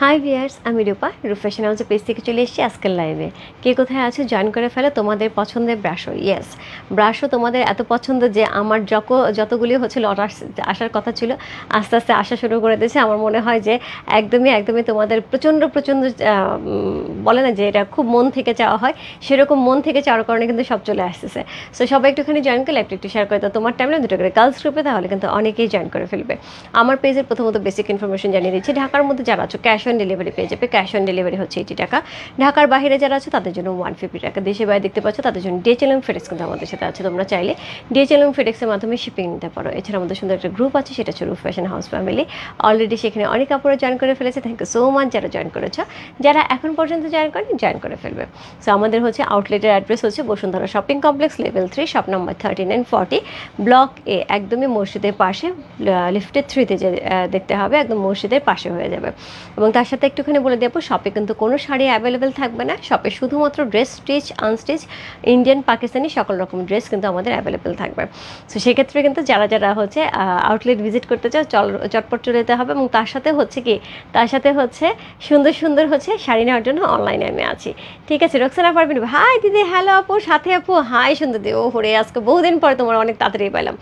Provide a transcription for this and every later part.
High viewers, আমি রূপা fashion হাউসের page থেকে চলে এসেছি আজকের লাইভে। কে কোথায় আছো জয়েন করে ফেলো তোমাদের পছন্দের ব্রাশও। ইয়েস, ব্রাশও তোমাদের এত পছন্দ যে আমার যতগুলি হচ্ছে লট আসার কথা ছিল আস্তে আস্তে আসা শুরু করে দিয়েছে। আমার মনে হয় যে একদমই তোমাদের প্রচণ্ড বলে না যে এটা খুব মন থেকে চাওয়া হয়, সেরকম মন থেকে চাওয়ার কারণে কিন্তু সব চলে আসতেছে। সো সবাই একটুখানি জয়েন করলে একটু শেয়ার করে দাও তোমার টাইমে দুটো করে গার্লস গ্রুপে, তাহলে কিন্তু অনেকেই জয়েন করে ফেলবে। আমার পেজের প্রথমত বেসিক ইনফরমেশন জানিয়ে দিচ্ছি। ঢাকার মধ্যে যারা আছো ক্যাশ অন ডেলিভারি পেয়ে যাবে। ক্যাশ অন ডেলিভারি হচ্ছে 80 টাকা। ঢাকার বাইরে যারা আছে তাদের জন্য 150 টাকা। দেশে বাইরে দেখতে পাচ্ছ তাদের জন্য DHL FedEx কিন্তু আমাদের সাথে আছে। তোমরা চাইলে DHL FedExের মাধ্যমে শিপিং নিতে পারো। এছাড়া আমাদের সুন্দর একটা গ্রুপ আছে, সেটা হচ্ছে রূপ ফ্যাশন হাউস ফ্যামিলি। অলরেডি সেখানে অনেক কাপড়ে জয়েন করে ফেলেছে। থ্যাংক ইউ সো মাচ যারা জয়েন করেছো। যারা এখন পর্যন্ত জয়েন করে ফেলবে। সো আমাদের হচ্ছে আউটলেটের অ্যাড্রেস হচ্ছে Bashundhara shopping complex level 3 shop number 3940 block এ, একদমই মসজিদের পাশে। লিফটের 3তে যে দেখতে হবে, একদম মসজিদের পাশে হয়ে যাবে। এবং তার সাথে একটুখানি বলে দেবো, শপে কিন্তু কোনো শাড়ি অ্যাভেলেবেল থাকবে না। শপে শুধুমাত্র dress, stitch, unstitch, Indian, Pakistani সকল রকম ড্রেস কিন্তু আমাদের অ্যাভেলেবেল থাকবে। সো সেক্ষেত্রে কিন্তু যারা হচ্ছে আউটলেট ভিজিট করতে চাও চটপট চলে যেতে হবে। এবং তার সাথে হচ্ছে সুন্দর হচ্ছে শাড়ি নেওয়ার জন্য অনলাইনে আমি আছি। ঠিক আছে, রোকসানা পারবেন। হাই দিদি, হ্যালো আপু, সাথে আপু, হাই সুন্দর দি। ও হরে, আজকে বহুদিন পরে তোমার অনেক তাড়াতাড়ি পেলাম।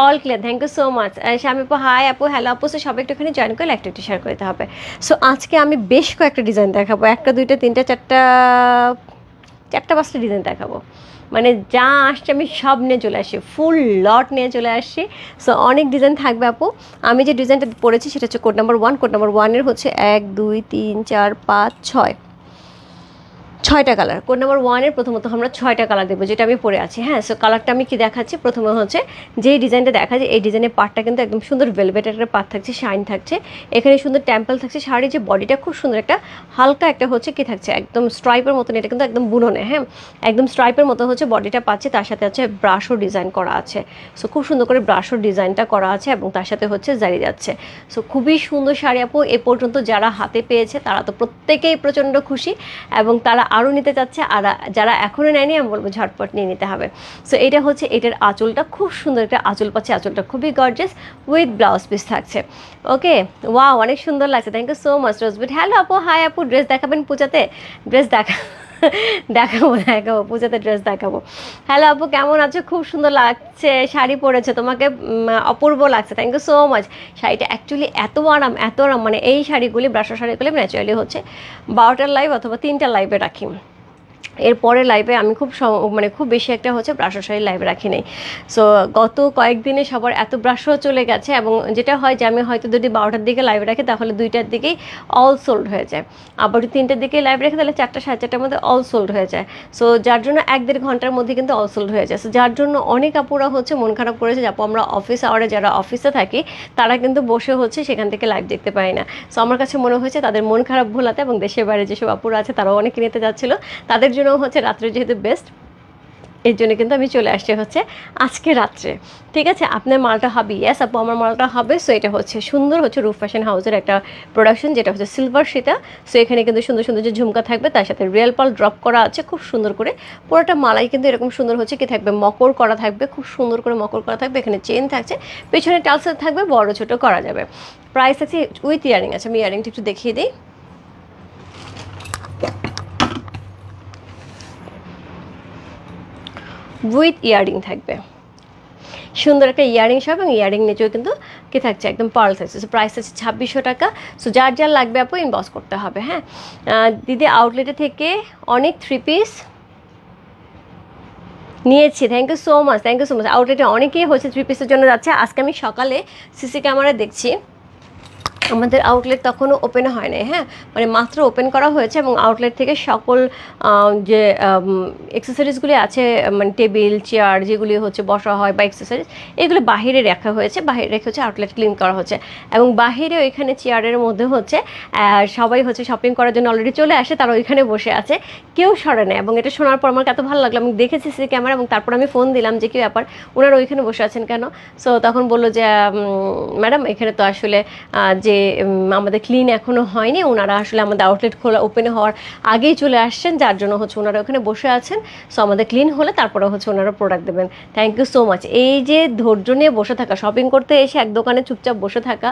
All clear, thank you so much. স্বামী আপু, হাই আপু, হ্যালো আপু। সো সবাই একটুখানি জয়েন করলে একটু শেয়ার করতে হবে। সো আজকে আমি বেশ কয়েকটা ডিজাইন দেখাবো। 1টা 2টা 3টা 4টা 5টা ডিজাইন দেখাবো। মানে যা আসছে আমি সব নিয়ে চলে আসি, ফুল লট নিয়ে চলে আসছি। সো অনেক ডিজাইন থাকবে আপু। আমি যে ডিজাইনটা পরেছি সেটা হচ্ছে কোড নাম্বার 1। কোড নাম্বার 1-এর হচ্ছে 1 2 3 4 5 6টা কালার। কোড নাম্বার 1-এর প্রথমত আমরা 6টা কালার দেবো, যেটা আমি পরে আছি। হ্যাঁ, সো কালারটা আমি কি দেখাচ্ছি, প্রথমে হচ্ছে যেই ডিজাইনটা দেখা যায় এই ডিজাইনের পার্টটা কিন্তু একদম সুন্দর ভেলভেট একটা পার্ট থাকছে, শাইন থাকছে, এখানে সুন্দর টেম্পল থাকছে। শাড়ির যে বডিটা খুব সুন্দর একটা হালকা একটা হচ্ছে কি থাকছে, একদম স্ট্রাইপের মতন। এটা কিন্তু একদম বুননে, হ্যাঁ, একদম স্ট্রাইপের মতো হচ্ছে বডিটা পাচ্ছে। তার সাথে হচ্ছে ব্রাশও ডিজাইন করা আছে। সো খুব সুন্দর করে ব্রাশও ডিজাইনটা করা আছে এবং তার সাথে হচ্ছে জারি যাচ্ছে। সো খুবই সুন্দর শাড়ি আপু। এ পর্যন্ত যারা হাতে পেয়েছে তারা তো প্রত্যেকেই প্রচণ্ড খুশি এবং তারা আরও নিতে চাচ্ছে। আর যারা এখনও নেয়নি আমি বলবো ঝটপট নিয়ে নিতে হবে। সো এটা হচ্ছে, এটার আঁচলটা খুব সুন্দর একটা আঁচল পাচ্ছে। আঁচলটা খুবই গর্জিয়াস উইথ ব্লাউজ পিস থাকছে। ওকে, ওয়াও, অনেক সুন্দর লাগছে। থ্যাংক ইউ সো মাচ রোজবিট। হ্যালো আপু, হাই আপু। ড্রেস দেখাবেন পূজাতে? ড্রেস দেখাবো পূজাতে, ড্রেস দেখাবো। হ্যালো আপু, কেমন আছো? খুব সুন্দর লাগছে শাড়ি পরেছে, তোমাকে অপূর্ব লাগছে। Thank you so much. শাড়িটা অ্যাকচুয়ালি এত আরাম মানে এই শাড়িগুলি, ব্রাশো শাড়িগুলি ন্যাচারালি হচ্ছে 12টার লাইভ অথবা 3টার লাইভে রাখি। এরপরে লাইভে আমি খুব বেশি একটা হচ্ছে ব্রাশো শাড়ি লাইভে রাখি নাই। সো গত কয়েকদিনে সবার এত ব্রাশও চলে গেছে এবং যেটা হয় যে আমি হয়তো যদি 12টার দিকে লাইভে রাখি তাহলে 2টার দিকেই অল সোল্ড হয়ে যায়। আবার যদি 3টার দিকে লাইভ রাখি তাহলে 4টা 4:30টার মধ্যে অল সোল্ড হয়ে যায়। সো যার জন্য 1-1.5 ঘন্টার মধ্যে কিন্তু অল সোল্ড হয়ে যায়। সো যার জন্য অনেক আপুরা হচ্ছে মন খারাপ করেছে যে আপু আমরা অফিস আওয়ারে যারা অফিসে থাকি তারা কিন্তু বসে হচ্ছে সেখান থেকে লাইভ দেখতে পাই না। সো আমার কাছে মনে হয়েছে তাদের মন খারাপ ভোলাতে, এবং দেশের বাইরে যেসব আপুরা আছে তারাও অনেকে নিতে যাচ্ছিলো, তাদের জন্য হচ্ছে রাত্রে যেহেতু বেস্ট, এর জন্য কিন্তু আমি চলে আসছি হচ্ছে আজকে রাত্রে। ঠিক আছে, আপনার মালটা হবে? ইয়েস আপু, আমার মালটা হবে। সো এটা হচ্ছে সুন্দর হচ্ছে রূপ ফ্যাশন হাউসের একটা প্রোডাকশন, যেটা হচ্ছে সিলভার সীতা। সো এখানে কিন্তু সুন্দর যে ঝুমকা থাকবে, তার সাথে রিয়েল পাল ড্রপ করা আছে খুব সুন্দর করে। পুরোটা মালাই কিন্তু এরকম সুন্দর হচ্ছে কি থাকবে, মকর করা থাকবে, খুব সুন্দর করে মকর করা থাকবে। এখানে চেন থাকছে, পেছনে টালসেল থাকবে, বড় ছোট করা যাবে। প্রাইস আছে উইথ ইয়ারিং আছে। আমি ইয়ারিংটা একটু দেখিয়ে দিই। উইথ ইয়ারিং থাকবে, সুন্দর একটা ইয়ারিং সব, এবং ইয়ারিং নিচেও কিন্তু কি থাকছে, একদম পার্ল থাকছে। সো প্রাইস আছে 2600 টাকা। সো যার লাগবে আপু ইনবক্স করতে হবে। হ্যাঁ দিদি, আউটলেটে থেকে অনেক 3 পিস নিয়েছি। Thank you so much. আউটলেটে অনেকেই হচ্ছে 3 পিসের জন্য যাচ্ছে। আজকে আমি সকালে সিসি ক্যামেরা দেখছি, আমাদের আউটলেট তখনও ওপেন হয় নাই। হ্যাঁ, মানে মাত্র ওপেন করা হয়েছে এবং আউটলেট থেকে সকল যে অ্যাক্সেসরিজগুলি আছে, মানে টেবিল চেয়ার যেগুলি হচ্ছে বসা হয় বা অ্যাক্সেসরিজ, এগুলো বাহিরে রাখা হয়েছে। বাহিরে রেখে হচ্ছে আউটলেট ক্লিন করা হচ্ছে। এবং বাহিরে ওইখানে চেয়ারের মধ্যে হচ্ছে সবাই হচ্ছে শপিং করার জন্য অলরেডি চলে আসে, তারা ওইখানে বসে আছে, কেউ সরে নেয়। এবং এটা শোনার পর আমার এত ভালো লাগলো, আমি দেখেছি সিসি ক্যামেরা, এবং তারপর আমি ফোন দিলাম যে কী ব্যাপার, ওনারা ওইখানে বসে আছেন কেন? সো তখন বললো যে ম্যাডাম এখানে তো আসলে যে যে আমাদের ক্লিন এখনও হয়নি, ওনারা আসলে আমাদের আউটলেট খোলা ওপেন হওয়ার আগেই চলে আসছেন, যার জন্য হচ্ছে ওনারা ওখানে বসে আছেন। সো আমাদের ক্লিন হলে তারপরে হচ্ছে ওনারা প্রোডাক্ট দেবেন। Thank you so much. এই যে ধৈর্য নিয়ে বসে থাকা, শপিং করতে এসে এক দোকানে চুপচাপ বসে থাকা,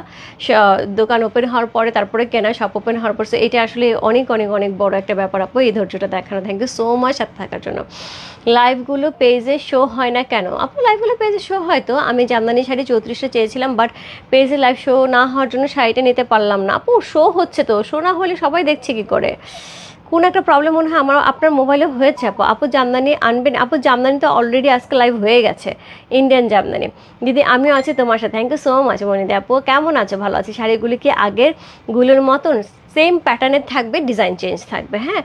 দোকান ওপেন হওয়ার পরে তারপরে কেনা, শপ ওপেন হওয়ার পর, এটা আসলে অনেক অনেক অনেক বড় একটা ব্যাপার আপু, এই ধৈর্যটা দেখানো। থ্যাংক ইউ সো মাচ সাথে থাকার জন্য। লাইভগুলো পেজে শো হয় না কেন আপু? লাইভগুলো পেজে শো হয় তো, আমি জামদানি শাড়ি 34টা চেয়েছিলাম, বাট পেজে লাইভ শো না হওয়ার জন্য শাড়িটা নিতে পারলাম না। আপু শো হচ্ছে তো, শো না হলে সবাই দেখছে কি করে? কোন একটা প্রবলেম মনে হয় আমার আপনার মোবাইলে হয়েছে আপু। আপু জামদানি আনবেন? আপু জামদানি তো অলরেডি আজকে লাইভ হয়ে গেছে, ইন্ডিয়ান জামদানি। দিদি আমিও আছি তোমার সাথে। থ্যাংক ইউ সো মাচ মনিদি আপু, কেমন আছো? ভালো আছি। শাড়িগুলি কি আগের গুলোর মতন সেম প্যাটার্নের থাকবে, ডিজাইন চেঞ্জ থাকবে? হ্যাঁ,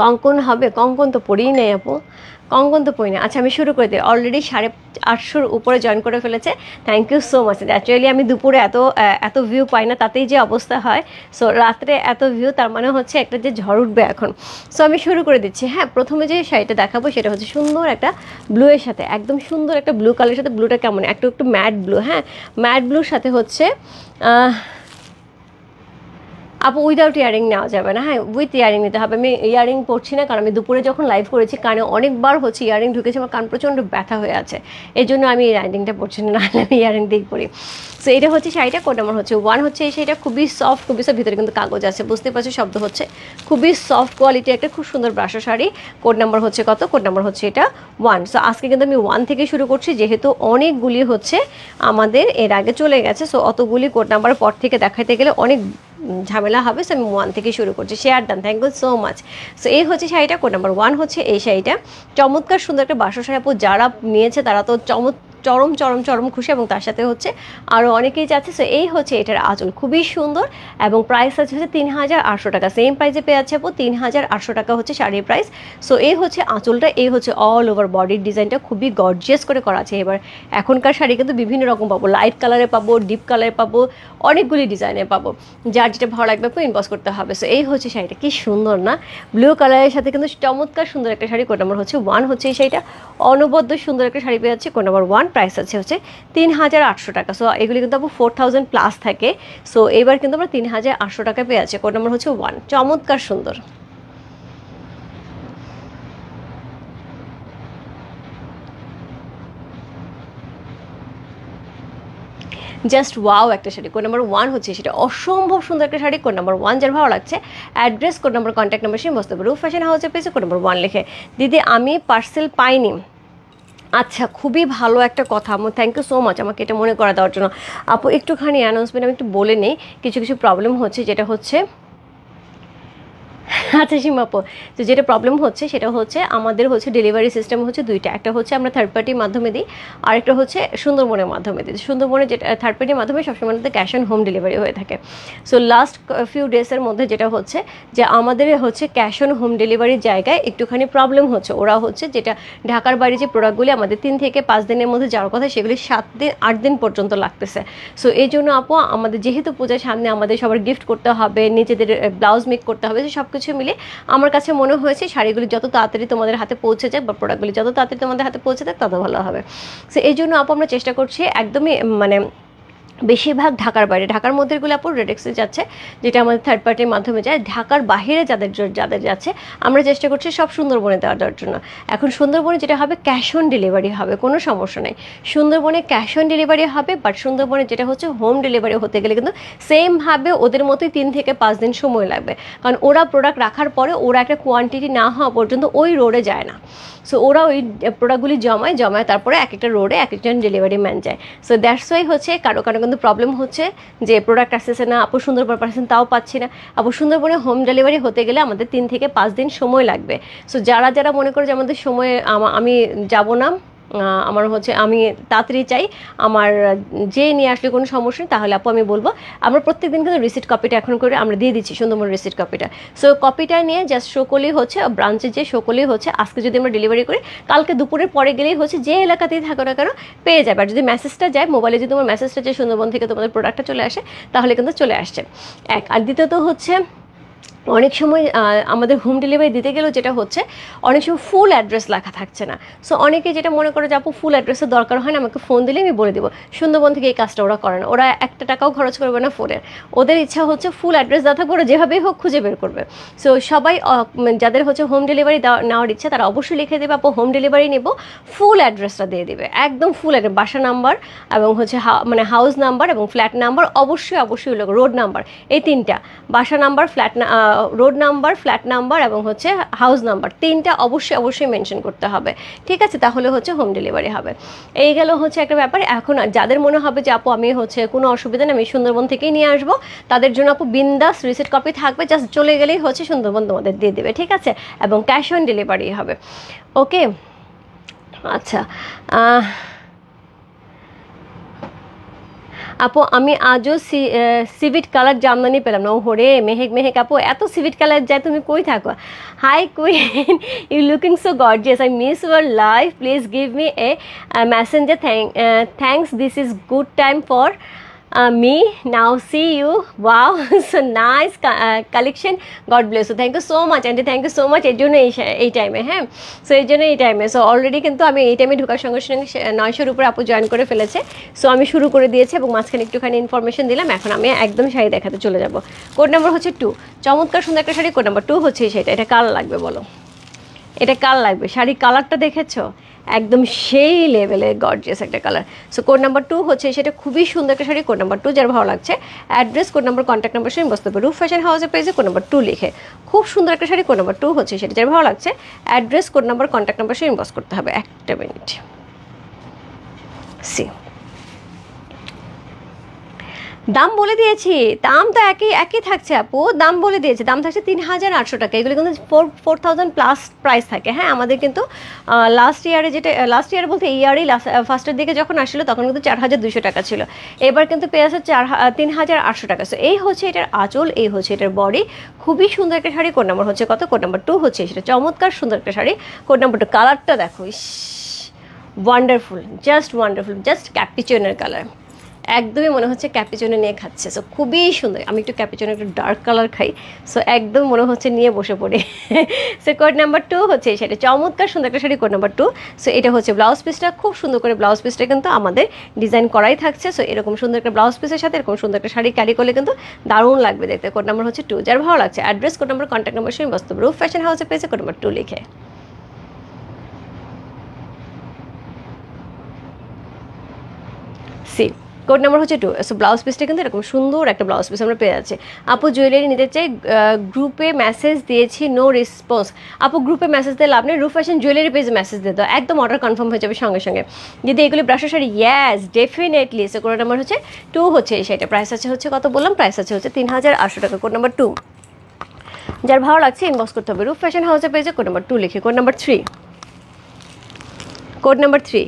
কঙ্কন হবে? কঙ্কন তো পড়েই নেই আপু, কঙ্কন তো পড়ি না। আচ্ছা আমি শুরু করে দিই। অলরেডি 850-র উপরে জয়েন করে ফেলেছে। Thank you so much. Actually আমি দুপুরে এত ভিউ পাই না, তাতেই যে অবস্থা হয়। সো রাত্রে এত ভিউ, তার মানে হচ্ছে একটা যে ঝড় উঠবে এখন। সো আমি শুরু করে দিচ্ছি। হ্যাঁ, প্রথমে যে শাড়িটা দেখাবো সেটা হচ্ছে সুন্দর একটা ব্লু এর সাথে, একদম সুন্দর একটা ব্লু কালারের সাথে। ব্লুটা কেমন? একটু ম্যাট ব্লু। হ্যাঁ, ম্যাট ব্লুর সাথে হচ্ছে আপু উইদাউট ইয়ারিং নেওয়া যাবে না। হ্যাঁ, উইথ ইয়ারিং নিতে হবে। আমি ইয়ারিং পরছি না, কারণ আমি দুপুরে যখন লাইভ করেছি কানে অনেকবার হচ্ছে ইয়ারিং ঢুকেছে, আমার কান প্রচণ্ড ব্যথা হয়ে আছে, এই জন্য আমি ইয়ারিংটা পরছি না, নাহলে আমি ইয়ারিং দিয়েই পরি। সো এটা হচ্ছে শাড়িটা, কোড নাম্বার হচ্ছে 1 হচ্ছে এই শাড়িটা। খুবই সফট, খুবই সফট, ভিতরে কিন্তু কাগজ আছে, বুঝতে পারছো শব্দ হচ্ছে। খুবই সফট কোয়ালিটি একটা খুব সুন্দর ব্রাশো শাড়ি। কোড নাম্বার হচ্ছে কত? কোড নাম্বার হচ্ছে এটা 1। সো আজকে কিন্তু আমি 1 থেকে শুরু করছি, যেহেতু অনেকগুলি হচ্ছে আমাদের এর আগে চলে গেছে। সো অতগুলি কোড নাম্বার পর থেকে দেখাতে গেলে অনেক ঝামেলা হবে। সো আমি 1 থেকে শুরু করছি। Share done, thank you so much. So এই হচ্ছে শাড়িটা, কোড নাম্বার 1 হচ্ছে এই শাড়িটা। চমৎকার সুন্দর একটা বাসা শাড়ি আপু, যারা নিয়েছে তারা তো চরম চরম চরম খুশি, এবং তার সাথে হচ্ছে আরও অনেকেই যাচ্ছে। সো এই হচ্ছে এটার আঁচল, খুবই সুন্দর, এবং প্রাইস আছে হচ্ছে 3800 টাকা। সেম প্রাইসে পেয়ে যাচ্ছে আপু, 3800 টাকা হচ্ছে শাড়ির প্রাইস। সো এই হচ্ছে আঁচলটা, এই হচ্ছে অল ওভার বডির ডিজাইনটা খুবই গর্জিয়াস করে করা আছে। এবার এখনকার শাড়ি কিন্তু বিভিন্ন রকম পাবো, লাইট কালারে পাবো, ডিপ কালারে পাবো, অনেকগুলি ডিজাইনে পাবো, যার যেটা ভালো লাগবে আপু ইনবক্স করতে হবে। সো এই হচ্ছে শাড়িটা, কি সুন্দর না? ব্লু কালারের সাথে কিন্তু চমৎকার সুন্দর একটা শাড়ি। কোড নাম্বার হচ্ছে 1 হচ্ছে এই শাড়িটা। অনবদ্য সুন্দর একটা শাড়ি পেয়ে যাচ্ছে, কোড নাম্বার 1। প্রাইস আছে হচ্ছে 3800 টাকা। সো এগুলি কিন্তু আপু 4000 প্লাস থাকে। সো এবার কিন্তু আমরা 3800 টাকা পেয়ে যাচ্ছে। কোড নাম্বার হচ্ছে 1। চমৎকার সুন্দর। জাস্ট ওয়াও একটা শাড়ি। কোড নাম্বার 1 হচ্ছে সেটা, অসম্ভব সুন্দর একটা শাড়ি। কোড নাম্বার 1 যার ভালো লাগছে, address, code number, contact number সেই বসতে পারো। ফ্যাশন হাউসে পেয়েছে কোড নাম্বার 1 লিখে। দিদি আমি পার্সেল পাইনি। আচ্ছা, খুবই ভালো একটা কথা। থ্যাংক ইউ সো মাচ আমাকে এটা মনে করা দেওয়ার জন্য। আপু একটুখানি অ্যানাউন্সমেন্ট আমি একটু বলে নিই, কিছু কিছু প্রবলেম হচ্ছে, যেটা হচ্ছে আচ্ছা সীমাপু, তো যেটা প্রবলেম হচ্ছে সেটা হচ্ছে আমাদের হচ্ছে ডেলিভারি সিস্টেম হচ্ছে দুইটা। একটা হচ্ছে আমরা থার্ড পার্টির মাধ্যমে দিই, আর একটা হচ্ছে সুন্দরবনের মাধ্যমে দিই। সুন্দরবনে যেটা থার্ড পার্টির মাধ্যমে সবসময় ক্যাশ অন হোম ডেলিভারি হয়ে থাকে। সো লাস্ট ফিউ ডেজের মধ্যে যেটা হচ্ছে যে আমাদের হচ্ছে ক্যাশ অন হোম ডেলিভারির জায়গায় একটুখানি প্রবলেম হচ্ছে। ওরা হচ্ছে যেটা ঢাকার বাইরে যে প্রোডাক্টগুলি আমাদের 3 থেকে 5 দিনের মধ্যে যাওয়ার কথা, সেগুলি 7 দিন 8 দিন পর্যন্ত লাগতেছে। সো এই জন্য আপু আমাদের যেহেতু পূজার সামনে আমাদের সবার গিফট করতে হবে, নিজেদের ব্লাউজ মেক করতে হবে, সব কিছু মিলে আমার কাছে মনে হয়েছে শাড়িগুলি যত তাড়াতাড়ি তোমাদের হাতে পৌঁছে যায়, বা প্রোডাক্টগুলি যত তাড়াতাড়ি তোমাদের হাতে পৌঁছে যায় তত ভালো হবে। সো এই জন্য আপু আমরা চেষ্টা করছি একদমই মানে বেশিরভাগ ঢাকার বাইরে, ঢাকার মধ্যেগুলো আপু রেডেক্সে যাচ্ছে, যেটা আমাদের থার্ড পার্টির মাধ্যমে যায়। ঢাকার বাইরে যাদের যাচ্ছে আমরা চেষ্টা করছি সব সুন্দরবনে দেওয়ার জন্য। এখন সুন্দরবনে যেটা হবে ক্যাশ অন ডেলিভারি হবে, কোনো সমস্যা নেই। সুন্দরবনে ক্যাশ অন ডেলিভারি হবে, বাট সুন্দরবনে যেটা হচ্ছে হোম ডেলিভারি হতে গেলে কিন্তু সেমভাবে ওদের মতোই 3 থেকে 5 দিন সময় লাগবে, কারণ ওরা প্রোডাক্ট রাখার পরে ওরা একটা কোয়ান্টিটি না হওয়া পর্যন্ত ওই রোডে যায় না। সো ওরা ওই প্রোডাক্টগুলি জমায় তারপরে এক একটা রোডে এক একজন ডেলিভারি ম্যান যায়। সো দ্যাটস ওয়াই হচ্ছে কারো কিন্তু প্রবলেম হচ্ছে যে প্রোডাক্ট আসতেছে না, আপু সুন্দরবন পাচ্ছেন তাও পাচ্ছি না। আপু সুন্দরবনে হোম ডেলিভারি হতে গেলে আমাদের 3 থেকে 5 দিন সময় লাগবে। সো যারা মনে করে যে আমাদের সময় আমি যাব না, আমার হচ্ছে আমি তাড়াতাড়ি চাই, আমার যে নিয়ে আসলে কোনো সমস্যা নেই, তাহলে আপু আমি বলবো আমরা প্রত্যেক দিন কিন্তু রিসিট কপিটা এখন করে আমরা দিয়ে দিচ্ছি, সুন্দরবন রিসিট কপিটা। সো কপিটা নিয়ে জাস্ট শো করলেই হচ্ছে, ব্রাঞ্চে যে শো করলেই হচ্ছে, আজকে যদি আমরা ডেলিভারি করি কালকে দুপুরের পরে গেলেই হচ্ছে যে এলাকাতেই থাকো না কেন পেয়ে যাবে। আর যদি মেসেজটা যায় মোবাইলে, যদি তোমার মেসেজটা যায় সুন্দরবন থেকে তোমাদের প্রোডাক্টটা চলে আসে, তাহলে কিন্তু চলে আসছে এক। আর দ্বিতীয়ত হচ্ছে অনেক সময় আমাদের হোম ডেলিভারি দিতে গেলেও যেটা হচ্ছে অনেক সময় ফুল অ্যাড্রেস লেখা থাকছে না। সো অনেকে যেটা মনে করে যে আপু ফুল অ্যাড্রেসের দরকার হয় না, আমাকে ফোন দিলে আমি বলে দেবো। সুন্দরবন থেকে এই কাজটা ওরা করে না, ওরা একটা টাকাও খরচ করবে না ফোনের। ওদের ইচ্ছা হচ্ছে ফুল অ্যাড্রেস দেওয়া থাকবে, ওরা যেভাবেই হোক খুঁজে বের করবে। সো সবাই যাদের হচ্ছে হোম ডেলিভারি নেওয়ার ইচ্ছা তারা অবশ্যই লিখে দেবে আপু হোম ডেলিভারি নেব, ফুল অ্যাড্রেসটা দিয়ে দেবে, একদম ফুল অ্যাড্রেস, বাসা নাম্বার এবং হচ্ছে মানে হাউস নাম্বার এবং ফ্ল্যাট নাম্বার, অবশ্যই রোড নাম্বার, এই তিনটা, বাসা number, road number, flat number এবং হচ্ছে হাউস নাম্বার, তিনটা অবশ্যই মেনশন করতে হবে। ঠিক আছে, তাহলে হচ্ছে হোম ডেলিভারি হবে। এই গেল হচ্ছে একটা ব্যাপার। এখন যাদের মনে হবে যে আপু আমি হচ্ছে কোনো অসুবিধা নেই, আমি সুন্দরবন থেকেই নিয়ে আসবো, তাদের জন্য আপু বিন্দাস রিসিট কপি থাকবে, জাস্ট চলে গেলেই হচ্ছে সুন্দরবন তোমাদের দিয়ে দেবে। ঠিক আছে, এবং ক্যাশ অন ডেলিভারি হবে। ওকে, আচ্ছা আপু আমি আজও সিভিট কালার জামদানি পেলাম না। ও হরে মেহেক আপু, এত সিভিট কালার যায়, তুমি কই থাকো? Hi queen, you looking so gorgeous, I miss your life, please give me a messenger, thanks, this is good time for me now, see you, wow, so nice collection, god bless you, thank you so much aunty, thank you so much। এর জন্য এই টাইমে, হ্যাঁ, so এই জন্য এই টাইমে, so already কিন্তু আমি এই টাইমে ঢোকার সঙ্গে সঙ্গে 900-র উপরে আপু জয়েন করে ফেলেছে। সো আমি শুরু করে দিয়েছি এবং মাঝখানে একটুখানি ইনফরমেশন দিলাম। এখন আমি একদম শাড়ি দেখাতে চলে যাব। কোড নাম্বার হচ্ছে 2, চমৎকার সুন্দর একটা শাড়ি, কোড নাম্বার 2 হচ্ছে সেটা। এটা কার লাগবে বলো, এটা কার লাগবে? শাড়ির কালারটা দেখেছো, একদম সেই লেভেলের গর্জিয়াস একটা কালার। সো কোড নাম্বার 2 হচ্ছে সেটা, খুবই সুন্দর একটা শাড়ি, কোড নাম্বার 2। যার ভালো লাগছে address, code number, contact number সঙ্গে বসতে হবে রূপ ফ্যাশন হাউসের পেজে কোড নাম্বার 2 লিখে। খুব সুন্দর একটা শাড়ি, কোড নাম্বার 2 হচ্ছে সেটা। যার ভালো লাগছে address, code number, contact number সঙ্গে ইনবক্স করতে হবে। একটা মিনিট, সি দাম বলে দিয়েছি, দাম তো একই থাকছে আপু, দাম বলে দিয়েছি, দাম থাকছে 3800 টাকা। এগুলো কিন্তু 4000 প্লাস প্রাইস থাকে। হ্যাঁ, আমাদের কিন্তু লাস্ট ইয়ারে, যেটা লাস্ট ইয়ার বলতে এই ইয়ারেই ফার্স্টের দিকে যখন আসলো তখন কিন্তু 4200 টাকা ছিল, এবার কিন্তু পেয়ে আছে 3800 টাকা। সো এই হচ্ছে এটার আঁচল, এই হচ্ছে এটার বডি, খুবই সুন্দর একটা শাড়ি। কোড নাম্বার হচ্ছে কত? কোড নাম্বার 2 হচ্ছে সেটা, চমৎকার সুন্দর একটা শাড়ি। কোড নাম্বার 2, কালারটা দেখো, ইস ওয়ান্ডারফুল, জাস্ট ক্যাপিচিনোর কালার, একদমই মনে হচ্ছে ক্যাপিচিনো নিয়ে খাচ্ছে। সো খুবই সুন্দর। আমি একটু ক্যাপিচিনো একটু ডার্ক কালার খাই, সো একদম মনে হচ্ছে নিয়ে বসে পড়ে। সো কোড নাম্বার 2 হচ্ছে সেটা, চমৎকার সুন্দর একটা শাড়ি, কোড নাম্বার 2। সো এটা হচ্ছে ব্লাউজ পিসটা, খুব সুন্দর করে ব্লাউজ পিসটা কিন্তু আমাদের ডিজাইন করাই থাকছে। সো এরকম সুন্দর একটা ব্লাউজ পিসের সাথে এরকম সুন্দর একটা শাড়ি ক্যারি করলে কিন্তু দারুণ লাগবে দেখতে। কোড নাম্বার হচ্ছে 2। যার ভালো লাগছে address, code number, contact number সঙ্গে বসতে হবে রূপ ফ্যাশন হাউসের পেজে কোড নাম্বার 2 লিখে। সি কোড নাম্বার হচ্ছে 2। সো ব্লাউজ পিসটা কিন্তু এরকম সুন্দর একটা ব্লাউজ পিস আমরা পেয়ে যাচ্ছি। আপু জুয়েলারি নিতে চাই, গ্রুপে মেসেজ দিয়েছি, নো রেসপন্স। আপু গ্রুপে মেসেজ দিয়ে লাভ নেই, রূপ ফ্যাশন জুয়েলারি পেজে মেসেজ দিয়ে দাও, একদম অর্ডার কনফার্ম হয়ে যাবে সঙ্গে সঙ্গে। যদি এগুলি ব্রাশের sari, yes definitely. So code number হচ্ছে 2 হচ্ছে সেটা। প্রাইস আছে হচ্ছে কত বললাম? প্রাইস আছে হচ্ছে 3800 টাকা, কোড নাম্বার 2। যার ভালো লাগছে ইনবক্স করতে হবে রূপ ফ্যাশন হাউসের পেজে কোড নাম্বার 2 লিখে। Code number 3, code number 3,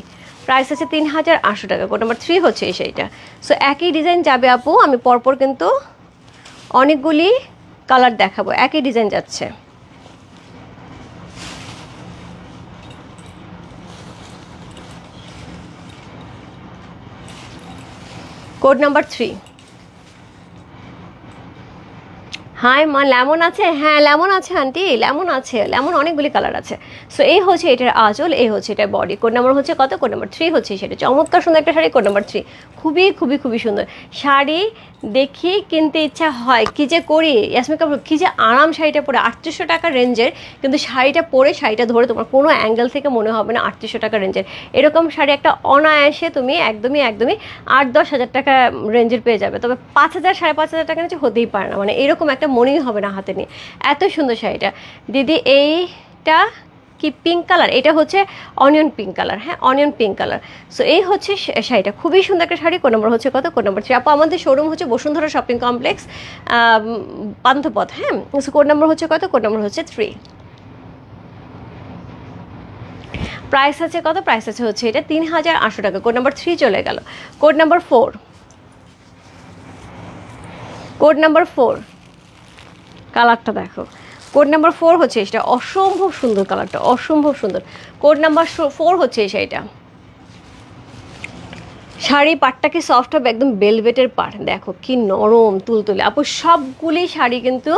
price আছে 3800 টাকা, কোড নাম্বার 3 হচ্ছে সেইটা। সো একই ডিজাইন যাবে আপু, আমি পরপর কিন্তু অনেকগুলি কালার দেখাবো, একই ডিজাইন যাচ্ছে। Code number 3। হাই মা, লেমন আছে? হ্যাঁ লেমন আছে আন্টি, লেমন আছে, লেমন অনেকগুলি কালার আছে। সো এই হচ্ছে এটার আঁচল, এই হচ্ছে এটার বডি। কোড নাম্বার হচ্ছে কত? কোড নাম্বার 3 হচ্ছে সেটা। চমৎকার সুন্দর একটা শাড়ি, কোড নাম্বার 3। খুবই সুন্দর শাড়ি, দেখি কিনতে ইচ্ছা হয়, কি যে করি ইয়াসমিন কাপুর, কী যে আরাম শাড়িটা পরে। 3800 টাকা রেঞ্জের, কিন্তু শাড়িটা পরে, শাড়িটা ধরে তোমার কোনো অ্যাঙ্গেল থেকে মনে হবে না 3800 টাকা রেঞ্জের। এরকম শাড়ি একটা অনায়াসে তুমি একদমই 8-10 হাজার টাকা রেঞ্জের পেয়ে যাবে। তবে 5000, 5500 টাকা নিচে হতেই পারে না, মানে এরকম একটা মনেই হবে না হাতে নিয়ে। এত সুন্দর শাড়িটা দিদি। এইটা কি পিঙ্ক কালার? এটা হচ্ছে অনিয়ন পিঙ্ক কালার। হ্যাঁ, অনিয়ন পিঙ্ক কালার। সো এই হচ্ছে শাড়িটা, খুবই সুন্দর একটা শাড়ি। কোড নাম্বার হচ্ছে কত? Code number 3। আপু আমাদের শোরুম হচ্ছে বসুন্ধরা শপিং কমপ্লেক্স, পান্থপথ। হ্যাঁ, সো কোড নাম্বার হচ্ছে কত? কোড নাম্বার হচ্ছে 3। প্রাইস আছে কত? প্রাইস আছে হচ্ছে এটা 3800 টাকা। কোড নাম্বার 3 চলে গেল। কোড নাম্বার 4, কোড নাম্বার 4, কালারটা দেখো। কোড নাম্বার 4 হচ্ছে এটা, অসম্ভব সুন্দর কালারটা, অসম্ভব সুন্দর। কোড নাম্বার 4 হচ্ছে সেইটা। শাড়ি পাটটা কি সফট হবে, একদম বেলভেটের পাট, দেখো কি নরম তুলতুলে আপু। সবগুলি শাড়ি কিন্তু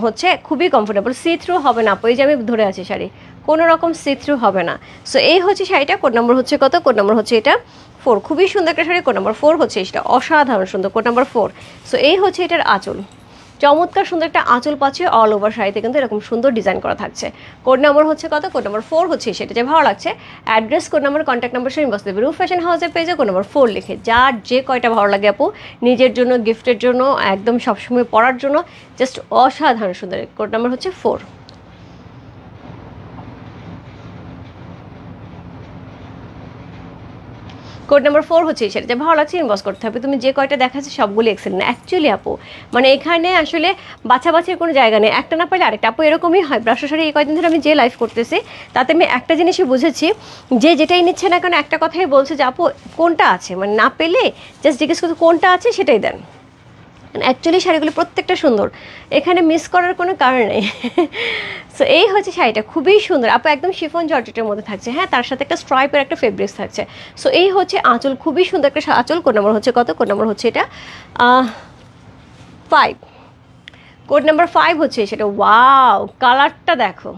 হচ্ছে খুবই কমফোর্টেবল, সি থ্রু হবে না আপু। এই যে আমি ধরে আছি শাড়ি, কোনো রকম সি থ্রু হবে না। সো এই হচ্ছে শাড়িটা, কোড নাম্বার হচ্ছে কত, কোড নাম্বার হচ্ছে এটা 4। খুবই সুন্দর একটা শাড়ি, কোড নাম্বার 4 হচ্ছে এটা, অসাধারণ সুন্দর, কোড নাম্বার 4। সো এই হচ্ছে এটার আঁচল, চমৎকার সুন্দর একটা আঁচল পাচ্ছে, অল ওভার শাড়িতে কিন্তু এরকম সুন্দর ডিজাইন করা থাকছে। কোড নাম্বার হচ্ছে কত, কোড নাম্বার 4 হচ্ছে সেটা, যে ভালো লাগছে address, code number, contact number সহ ইনবক্স দেবে রূপ ফ্যাশন হাউসের পেজে কোড নাম্বার 4 লিখে। যার যে কয়টা ভালো লাগে আপু, নিজের জন্য, গিফটের জন্য, একদম সবসময় পরার জন্য, জাস্ট অসাধারণ সুন্দর। কোড নাম্বার হচ্ছে 4। কোড নাম্বার 4 হচ্ছে সেটা, যে ভালো লাগছে ইনবক্স করতে হবে। তুমি যে কয়টা দেখাচ্ছে সবগুলি এক্সেল না অ্যাকচুয়ালি আপু, মানে এখানে আসলে বাছাবাছির কোনো জায়গা নেই, একটা না পারলে আরেকটা আপু, এরকমই হয়। ব্রাশো শাড়ি এই কয়েকদিন ধরে আমি যে লাইভ করতেছি তাতে আমি একটা জিনিসই বুঝেছি, যে যেটাই নিচ্ছে না কেন একটা কথাই বলছে যে আপু কোনটা আছে, মানে না পেলে জাস্ট জিজ্ঞেস করতে কোনটা আছে সেটাই দেন। অ্যাকচুয়ালি শাড়িগুলো প্রত্যেকটা সুন্দর, এখানে মিস করার কোনো কারণ নেই। সো এই হচ্ছে শাড়িটা, খুবই সুন্দর আপু, একদম শিফন জর্জেটের মধ্যে থাকছে, হ্যাঁ, তার সাথে একটা স্ট্রাইপের একটা ফেব্রিক্স থাকছে। সো এই হচ্ছে আঁচল, খুবই সুন্দর একটা আঁচল। কোড নাম্বার হচ্ছে কত, কোড নাম্বার হচ্ছে এটা 5। কোড নাম্বার 5 হচ্ছে সেটা, ওয়াও কালারটা দেখো।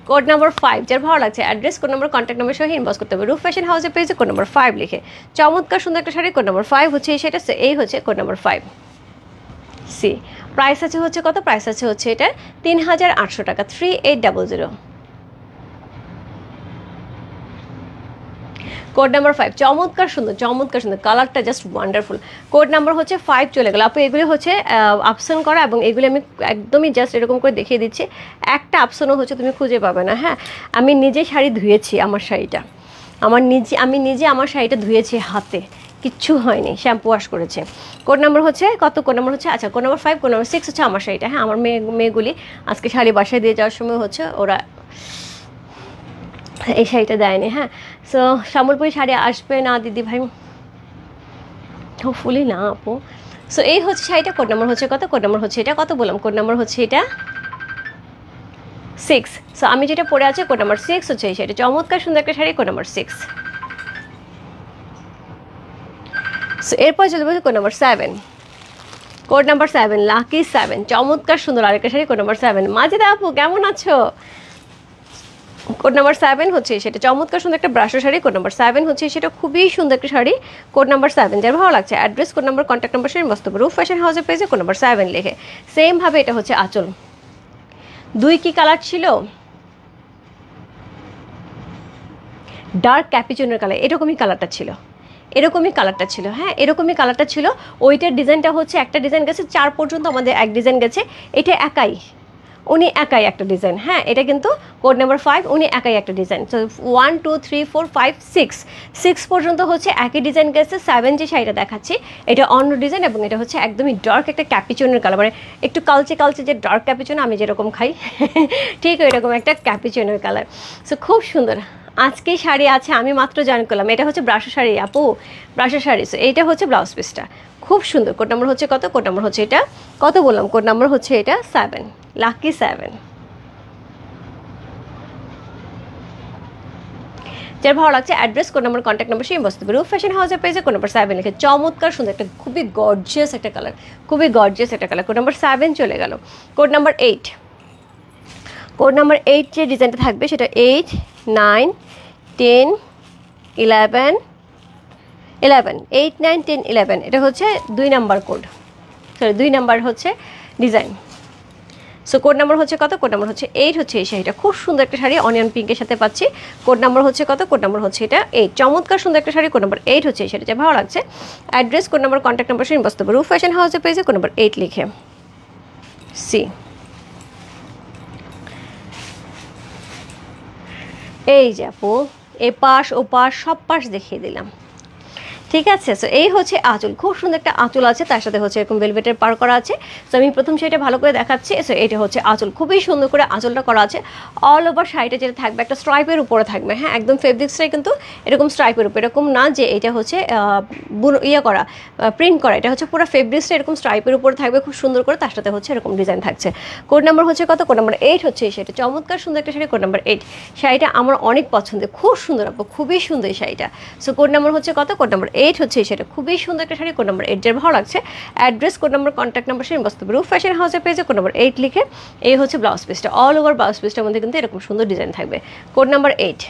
কোড নাম্বার 5, যার ভালো লাগছে address, code number, contact number সহ ইনবক্স করতে হবে রূপ ফ্যাশন হাউসের পেজে কোড নাম্বার 5 লিখে। চমৎকার সুন্দর একটা শাড়ি, কোড নাম্বার 5 হচ্ছে সেটা। এই হচ্ছে কোড নাম্বার 5 সি। প্রাইস আছে হচ্ছে কত, প্রাইস আছে হচ্ছে এটা 3800 টাকা, 3800। কোড নাম্বার 5, চমৎকার সুন্দর, চমৎকার সুন্দর, কালারটা জাস্ট ওয়ান্ডারফুল। কোড নাম্বার হচ্ছে 5 চলে গেল আপু। এগুলি হচ্ছে অপশন করা, এবং এগুলি আমি একদমই জাস্ট এরকম করে দেখিয়ে দিচ্ছি, একটা অপশনও হচ্ছে তুমি খুঁজে পাবে না। হ্যাঁ, আমি নিজে শাড়ি ধুয়েছি, আমার শাড়িটা আমি নিজে আমার শাড়িটা ধুয়েছি হাতে, কিচ্ছু হয়নি, শ্যাম্পু ওয়াশ করেছে। কোড নাম্বার হচ্ছে কত, কোড নাম্বার হচ্ছে আচ্ছা কোড নাম্বার 5, কোড নাম্বার 6 হচ্ছে আমার শাড়িটা। হ্যাঁ, আমার মেয়েগুলি আজকে শাড়ি বাসায় দিয়ে যাওয়ার সময় হচ্ছে ওরা এই শাড়িটা দেয়নি। হ্যাঁ, সো সম্বলপুরি শাড়ি আসবে না দিদি ভাই, হোপফুলি না আপু। সো এই হচ্ছে শাড়িটা, কোড নাম্বার হচ্ছে কত, কোড নাম্বার হচ্ছে এটা কত বললাম, কোড নাম্বার হচ্ছে এটা 6। সো আমি যেটা পরে আছে কোড নাম্বার 6 হচ্ছে এই শাড়িটা, চমৎকার সুন্দর একটা শাড়ি, কোড নাম্বার 6। সো এরপর চলে যাবে code number 7, code number 7 lucky 7, চমৎকার সুন্দর আরেকটা শাড়ি, কোড নাম্বার 7। মাজেদা আপু কেমন আছো? কোড নাম্বার 7 হচ্ছে সেটা, চমৎকার সুন্দর একটা ব্রাশো শাড়ি, কোড নাম্বার 7 হচ্ছে সেটা, খুবই সুন্দর একটা শাড়ি, কোড নাম্বার 7। যার ভালো লাগছে address, code number, contact number সহ মস্তব রূপ ফ্যাশন হাউসের পেজে কোড নাম্বার 7 লিখে। সেম ভাবে এটা হচ্ছে আঁচল। 2 কি কালার ছিল, ডার্ক ক্যাপিচুনের কালার, এরকমই কালারটা ছিল, এরকমই কালারটা ছিল। হ্যাঁ, এরকমই কালারটা ছিল। ওইটার ডিজাইনটা হচ্ছে একটা ডিজাইন গেছে 4 পর্যন্ত, আমাদের এক ডিজাইন গেছে, এটা একাই, উনি একাই একটা ডিজাইন। হ্যাঁ, এটা কিন্তু কোড নাম্বার 5, উনি একাই একটা ডিজাইন। তো 1 2 3 4 5 6 পর্যন্ত হচ্ছে একই ডিজাইন গেছে। 7 যে শাড়িটা দেখাচ্ছি এটা অন্য ডিজাইন, এবং এটা হচ্ছে একদমই ডার্ক একটা ক্যাপিচুনের কালার, মানে একটু কালচে কালচে যে ডার্ক ক্যাপিচুন আমি যেরকম খাই ঠিক এরকম একটা ক্যাপিচুনের কালার। সো খুব সুন্দর আজকে শাড়ি আছে, আমি মাত্র জয়েন করলাম। এটা হচ্ছে ব্রাশো শাড়ি আপু, ব্রাশো শাড়ি। সো এইটা হচ্ছে ব্লাউজ পিসটা, খুব সুন্দর। কোড নাম্বার হচ্ছে কত, কোড নাম্বার হচ্ছে এটা কত বললাম, কোড নাম্বার হচ্ছে এটা 7, লাকি 7। যার ভালো লাগছে address, code number, contact number সেই বসতে পারে রূপ ফ্যাশন হাউসের পেজে কোড নাম্বার 7 লিখে। চমৎকার সুন্দর একটা, খুবই গর্জিয়াস একটা কালার, খুবই গর্জিয়াস একটা কালার। কোড নাম্বার 7 চলে গেল। কোড নাম্বার 8, কোড নাম্বার 8 যে ডিজাইনটা থাকবে সেটা 8 9 10 11 8 9 10 11, এটা হচ্ছে 2 নাম্বার কোড, সরি 2 নাম্বার হচ্ছে ডিজাইন। সো কোড নাম্বার হচ্ছে কত, কোড নাম্বার হচ্ছে 8 হচ্ছে এই শাড়িটা, খুব সুন্দর একটা শাড়ি, অনিয়ন পিঙ্কের সাথে পাচ্ছি। কোড নাম্বার হচ্ছে কত, কোড নাম্বার হচ্ছে এটা 8, চমৎকার সুন্দর একটা শাড়ি, কোড নাম্বার 8 হচ্ছে এই শাড়িটা, ভালো লাগছে address, code number, contact number সে বসতে পারবে রূপ ফ্যাশন হাউসের পেজে কোড নাম্বার 8 লিখে। সি এই যে আপু এপাশ ওপাশ সব পাশ দেখিয়ে দিলাম, ঠিক আছে। সো এই হচ্ছে আঁচল, খুব সুন্দর একটা আঁচল আছে, তার সাথে হচ্ছে এরকম ভেলভেটের পার করা আছে। সো আমি প্রথম শাড়িটা ভালো করে দেখাচ্ছি। সো এটা হচ্ছে আঁচল, খুবই সুন্দর করে আঁচলটা করা আছে। অল ওভার শাড়িটা যেটা থাকবে একটা স্ট্রাইপের উপরে থাকবে। হ্যাঁ, একদম ফেব্রিক্সটাই কিন্তু এরকম স্ট্রাইপের উপরে, এরকম না যে এটা হচ্ছে করা প্রিন্ট করা, এটা হচ্ছে পুরো ফেব্রিক্সটা এরকম স্ট্রাইপের উপরে থাকবে খুব সুন্দর করে, তার সাথে হচ্ছে এরকম ডিজাইন থাকছে। কোড নাম্বার হচ্ছে কত, কোড নাম্বার 8 হচ্ছে এই শাড়িটা, চমৎকার সুন্দর একটা শাড়ি, কোড নাম্বার 8। শাড়িটা আমার অনেক পছন্দের, খুব সুন্দর আপু, খুবই সুন্দর এই শাড়িটা। সো কোড নাম্বার হচ্ছে কত, কোড নাম্বার 8 হচ্ছে সেটা খুবই সুন্দর একটা শাড়ি, কোড নাম্বার 8 যার ভালো লাগছে address, code number, contact number সে ইনবক্স করবে। রূপ ফ্যাশন হাউসের পেজে কোড নাম্বার 8 লিখে। এই হচ্ছে ব্লাউজ পিসটা, অল ওভার ব্লাউজ পিসটার মধ্যে কিন্তু এরকম সুন্দর ডিজাইন থাকবে, কোড নাম্বার 8।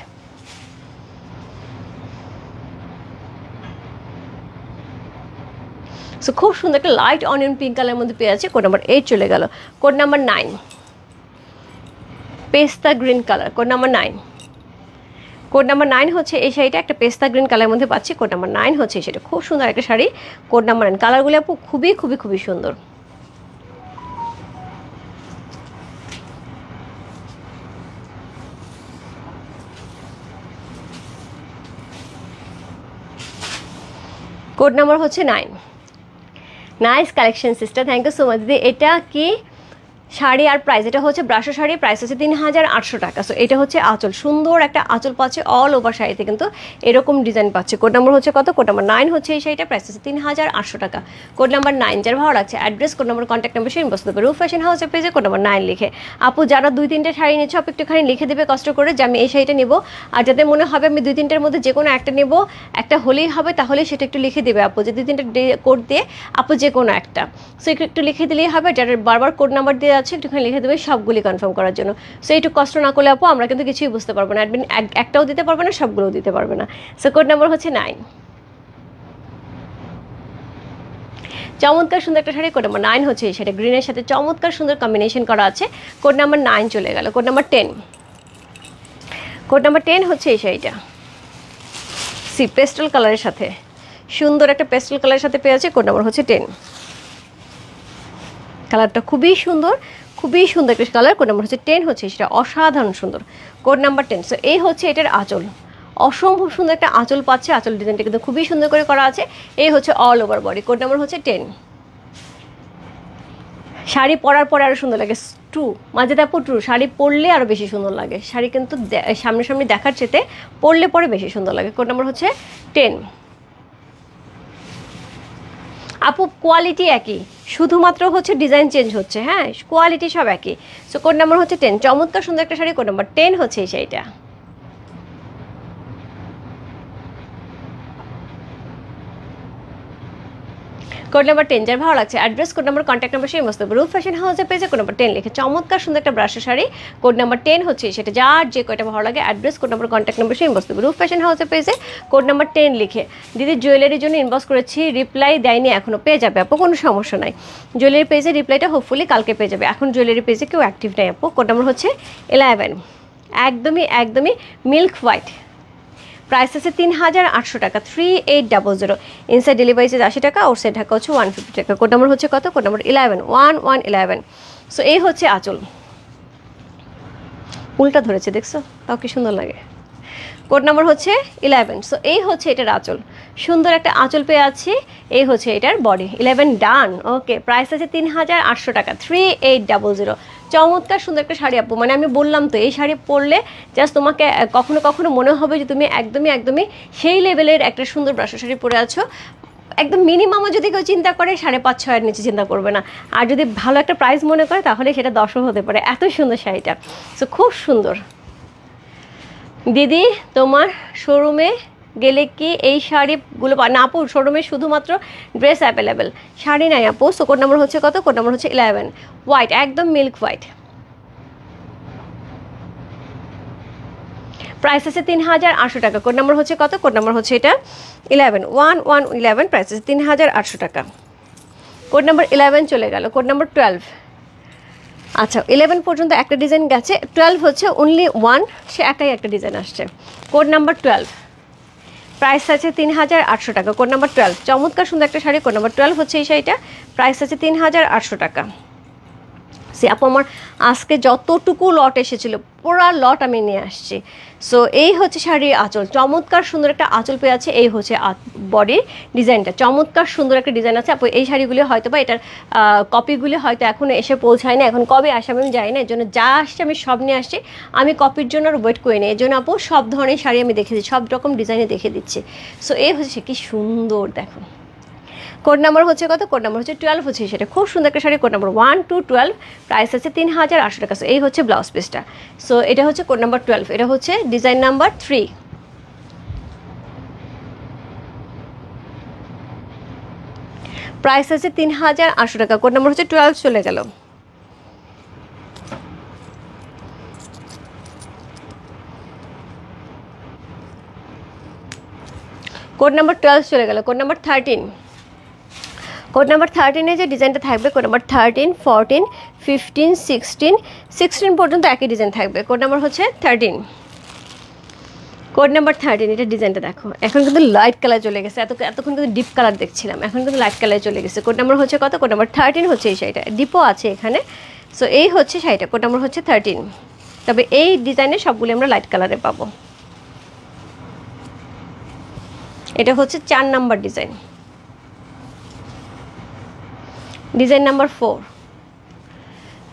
সো খুব সুন্দর একটা লাইট অনিয়ন পিঙ্ক কালারের মধ্যে পেয়ে আছে, কোড নাম্বার 8 চলে গেল। কোড নাম্বার 9 পেস্তা green colour, code number 9। Code number 9 হচ্ছে এই শাড়িটা একটা পেস্তা গ্রিন কালারের মধ্যে পাচ্ছি, কোড নাম্বার 9 হচ্ছে সেটা খুব সুন্দর একটা শাড়ি, কোড নাম্বার 9। কালারগুলো আপু খুবই খুবই খুবই সুন্দর। কোড নাম্বার হচ্ছে 9। Nice collection sister, thank you so much দিদি। এটা কি শাড়ি আর প্রাইস? এটা হচ্ছে ব্রাশো শাড়ি, প্রাইস হচ্ছে 3800 টাকা। সো এটা হচ্ছে আঁচল, সুন্দর একটা আঁচল পাচ্ছে অল ওভার শাড়িতে কিন্তু এরকম ডিজাইন পাচ্ছে। কোড নাম্বার হচ্ছে কত? কোড নাম্বার 9 হচ্ছে এই শাড়িটা, প্রাইস হচ্ছে 3800 টাকা। কোড নাম্বার 9 যার ভালো লাগছে address, code number, contact number সে ইনবক্স করবে। রূপ ফ্যাশন হাউসের পেজে কোড নাম্বার 9 লিখে। আপু যারা 2-3টে শাড়ি নিচ্ছে আপু একটুখানি লিখে দেবে কষ্ট করে যে আমি এই শাড়িটা নেবো, আর যাদের মনে হবে আমি 2-3টের মধ্যে যে কোনো একটা নেবো, একটা হলেই হবে, তাহলে সেটা একটু লিখে দেবে আপু, যে 2-3টে কোড দিয়ে আপু যে কোনো একটা। সো একটু লিখে দিলেই হবে, যারা বারবার কোড নাম্বার দিয়ে আছে একটুখানি লিখে দেবে সবগুলি কনফার্ম করার জন্য। সো একটু কষ্ট না করলে আপু আমরা কিন্তু কিছুই বুঝতে পারবো না, অ্যাডমিন একটাও দিতে পারবে না, সবগুলোও দিতে পারবে না। সো কোড নাম্বার হচ্ছে 9। চমৎকার সুন্দর একটা শাড়ি, কোড নাম্বার 9 হচ্ছে সেটা গ্রিনের সাথে চমৎকার সুন্দর কম্বিনেশন করা আছে, কোড নাম্বার 9 চলে গেল। Code number 10। কোড নাম্বার 10 হচ্ছে এই শাড়িটা সি পেস্টেল কালারের সাথে, সুন্দর একটা পেস্টেল কালারের সাথে পেয়ে আছে, কোড নাম্বার হচ্ছে 10। কালারটা খুবই সুন্দর, খুবই সুন্দর একটা কালার, কোড নাম্বার হচ্ছে 10 হচ্ছে সেটা অসাধারণ সুন্দর, কোড নাম্বার 10। সো এই হচ্ছে এটার আঁচল, অসম্ভব সুন্দর একটা আঁচল পাচ্ছে, আঁচল ডিজাইনটা কিন্তু খুবই সুন্দর করে করা আছে। এই হচ্ছে all over body, code number হচ্ছে 10। শাড়ি পরার পরে আরও সুন্দর লাগে, ট্রু মাঝে তারপর ট্রু, শাড়ি পরলে আরও বেশি সুন্দর লাগে, শাড়ি কিন্তু সামনাসামনি দেখার চেতে পরলে পরে বেশি সুন্দর লাগে। কোড নাম্বার হচ্ছে 10। আপু কোয়ালিটি একই, শুধুমাত্র হচ্ছে ডিজাইন চেঞ্জ হচ্ছে, হ্যাঁ কোয়ালিটি সব একই। সো কোড নাম্বার হচ্ছে 10। চমৎকার সুন্দর একটা শাড়ি, কোড নাম্বার 10 হচ্ছে এই শাড়িটা। কোড নাম্বার 10 যার ভালো লাগছে address, code number, contact number সেই মস্ত রূপ ফ্যাশন হাউসের পেজে কোড নাম্বার 10 লিখে। চমৎকার সুন্দর একটা ব্রাশের শাড়ি, কোড নাম্বার 10 হচ্ছে সেটা, যার যে কয়টা ভালো লাগে address, code number, contact number সেই মস্ত রূপ ফ্যাশন হাউসের পেজে কোড নাম্বার 10 লিখে। দিদি জুয়েলারির জন্য ইনবক্স করেছি, রিপ্লাই দেয়নি এখনও, পেয়ে যাবে আপু, কোনো সমস্যা নাই। জুয়েলারি পেজে রিপ্লাইটা হোপফুলি কালকে পেয়ে যাবে, এখন জুয়েলারি পেজে কেউ অ্যাক্টিভ নেই আপু। কোড নাম্বার হচ্ছে 11। একদমই একদমই মিল্ক হোয়াইট, প্রাইস আছে 3800 টাকা, 3800। ইনসাইড ডেলিভারি চার্জ 80 টাকা, আউটসাইড ঢাকা হচ্ছে 150 টাকা। কোড নাম্বার হচ্ছে কত? Code number 11, 1111। সো এই হচ্ছে আঁচল, উল্টা ধরেছে দেখছো, তাও কি সুন্দর লাগে। কোড নাম্বার হচ্ছে 11। সো এই হচ্ছে এটার আঁচল, সুন্দর একটা আঁচল পেয়ে আছি। এই হচ্ছে এটার বডি, 11 ডান। ওকে, প্রাইস আছে 3800 টাকা, 3800। চমৎকার সুন্দর একটা শাড়ি আপু, মানে আমি বললাম তো এই শাড়ি পরলে জাস্ট তোমাকে কখনো কখনো মনে হবে যে তুমি একদমই একদমই সেই লেভেলের একটা সুন্দর ব্রাশো শাড়ি পরে আছো। একদম মিনিমামও যদি কেউ চিন্তা করে 5,500-6,000 নিচে চিন্তা করবে না, আর যদি ভালো একটা প্রাইস মনে করে তাহলে সেটা 10ও হতে পারে, এত সুন্দর শাড়িটা। সো খুব সুন্দর। দিদি তোমার শোরুমে গেলে কি এই শাড়িগুলো না আপু? শোরুমে শুধুমাত্র ড্রেস অ্যাভেলেবেল, শাড়ি নাই আপু। সো কোড নাম্বার হচ্ছে কত? কোড নাম্বার হচ্ছে 11, হোয়াইট, একদম মিল্ক হোয়াইট। প্রাইস আছে 3800 টাকা। কোড নাম্বার হচ্ছে কত? কোড নাম্বার হচ্ছে এটা 11, 1111। প্রাইস আছে 3800 টাকা। কোড নাম্বার 11 চলে গেল। Code number 12। আচ্ছা 11 পর্যন্ত একটা ডিজাইন গেছে, 12 হচ্ছে অনলি 1, সে একাই একটা ডিজাইন আসছে। কোড নাম্বার 12, প্রাইস আছে 3800 টাকা। কোড নাম্বার 12, চমৎকার সুন্দর একটা শাড়ি। কোড নাম্বার 12 হচ্ছে এই শাড়িটা, প্রাইস আছে 3800 টাকা। সে আপু আমার আজকে যতটুকু লট এসেছিল পুরা লট আমি নিয়ে আসছি। সো এই হচ্ছে শাড়ির আঁচল, চমৎকার সুন্দর একটা আঁচল পেয়ে আছে। এই হচ্ছে বডির ডিজাইনটা, চমৎকার সুন্দর একটা ডিজাইন আছে আপু। এই শাড়িগুলি হয়তো বা এটার কপিগুলি হয়তো এখন এসে পৌঁছায় না, এখন কবে আসে আমি জানি না, এর জন্য যা আসছে আমি সব নিয়ে আসছি। আমি কপির জন্য আর ওয়েট করি না, এর জন্য আপু সব ধরনের শাড়ি আমি দেখে দিচ্ছি, সব রকম ডিজাইনে দেখে দিচ্ছি। সো এই হচ্ছে কি সুন্দর, দেখো। কোড নাম্বার হচ্ছে কত? কোড নাম্বার হচ্ছে 12 হচ্ছে সেটা, খুব সুন্দর একটা sari. Code number 1 to 12, price আছে 3800 টাকা। সো এই হচ্ছে ব্লাউজ পিসটা। সো এটা হচ্ছে কোড নাম্বার 12, এটা হচ্ছে ডিজাইন নাম্বার 3। প্রাইস আছে ৩,৮০০ টাকা। কোড নাম্বার হচ্ছে 12 চলে গেল। কোড নাম্বার 12 চলে গেল। কোড নাম্বার 13, কোড নাম্বার 13-এ যে ডিজাইনটা থাকবে, কোড নাম্বার 13, 14, 15, 16 পর্যন্ত একই ডিজাইন থাকবে। কোড নাম্বার হচ্ছে 13, কোড নাম্বার 13। এটা ডিজাইনটা দেখো, এখন কিন্তু লাইট কালার চলে গেছে, এতক্ষণ কিন্তু ডিপ কালার দেখছিলাম, এখন কিন্তু লাইট কালার চলে গেছে। কোড নাম্বার হচ্ছে কত? কোড নাম্বার 13 হচ্ছে এই শাড়িটা, ডিপও আছে এখানে। সো এই হচ্ছে শাড়িটা, কোড নাম্বার হচ্ছে 13। তবে এই ডিজাইনের সবগুলি আমরা লাইট কালারে পাবো। এটা হচ্ছে 4 number design, design number 4।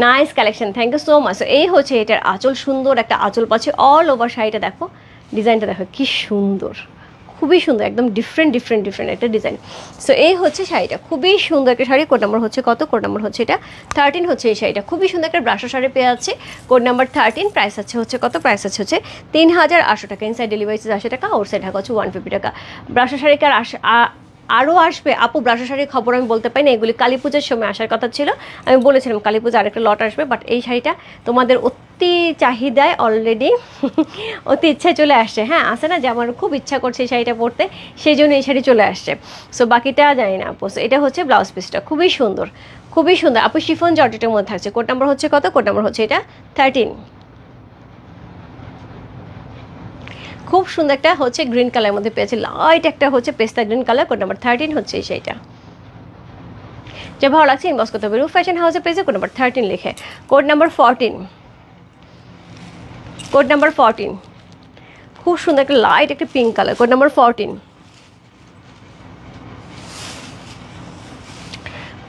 Nice collection, thank you so much. এই হচ্ছে এটার আঁচল, সুন্দর একটা আঁচল পাচ্ছে অল ওভার শাড়িটা। দেখো ডিজাইনটা দেখো কি সুন্দর, খুবই সুন্দর, একদম ডিফারেন্ট একটা ডিজাইন। সো এই হচ্ছে শাড়িটা, খুবই সুন্দর একটা শাড়ি। কোড নাম্বার হচ্ছে কত? কোড নাম্বার হচ্ছে এটা 13 হচ্ছে এই শাড়িটা। খুবই সুন্দর একটা ব্রাশো শাড়ি পেয়ে যাচ্ছে, কোড নাম্বার 13। প্রাইস আছে হচ্ছে কত? প্রাইস আছে হচ্ছে ৩,৮০০ টাকা। ইনসাইড ডেলিভারি 80 টাকা, আউটসাইড ঢাকা হচ্ছে 150 টাকা। ব্রাশো শাড়িকে আরও আসবে আপু? ব্রাশো শাড়ির খবর আমি বলতে পারি না, এগুলি কালী পুজোর সময় আসার কথা ছিল। আমি বলেছিলাম কালী পুজো আরেকটা লট আসবে, বাট এই শাড়িটা তোমাদের অতি চাহিদায় অলরেডি অতি ইচ্ছায় চলে আসছে। হ্যাঁ, আসে না যে আমার খুব ইচ্ছা করছে এই শাড়িটা পরতে, সেই জন্য এই শাড়ি চলে আসছে। সো বাকিটা জানি না আপু। এটা হচ্ছে ব্লাউজ পিসটা, খুবই সুন্দর, খুবই সুন্দর আপু। শিফন জর্জেটের মধ্যে থাকছে। কোড নাম্বার হচ্ছে কত? কোড নাম্বার হচ্ছে এটা 13। খুব সুন্দর একটা হচ্ছে গ্রিন কালারের মধ্যে পেয়েছে, লাইট একটা হচ্ছে পেস্তা গ্রিন কালার। কোড নাম্বার 13 হচ্ছে সেইটা। যে ভালো লাগছে ইনবক্স করতে হবে রূপ ফ্যাশন হাউসে পেয়েছে কোড নাম্বার 13 লিখে। কোড নাম্বার 14, কোড নাম্বার 14 খুব সুন্দর একটা লাইট একটা pink colour. Code number 14,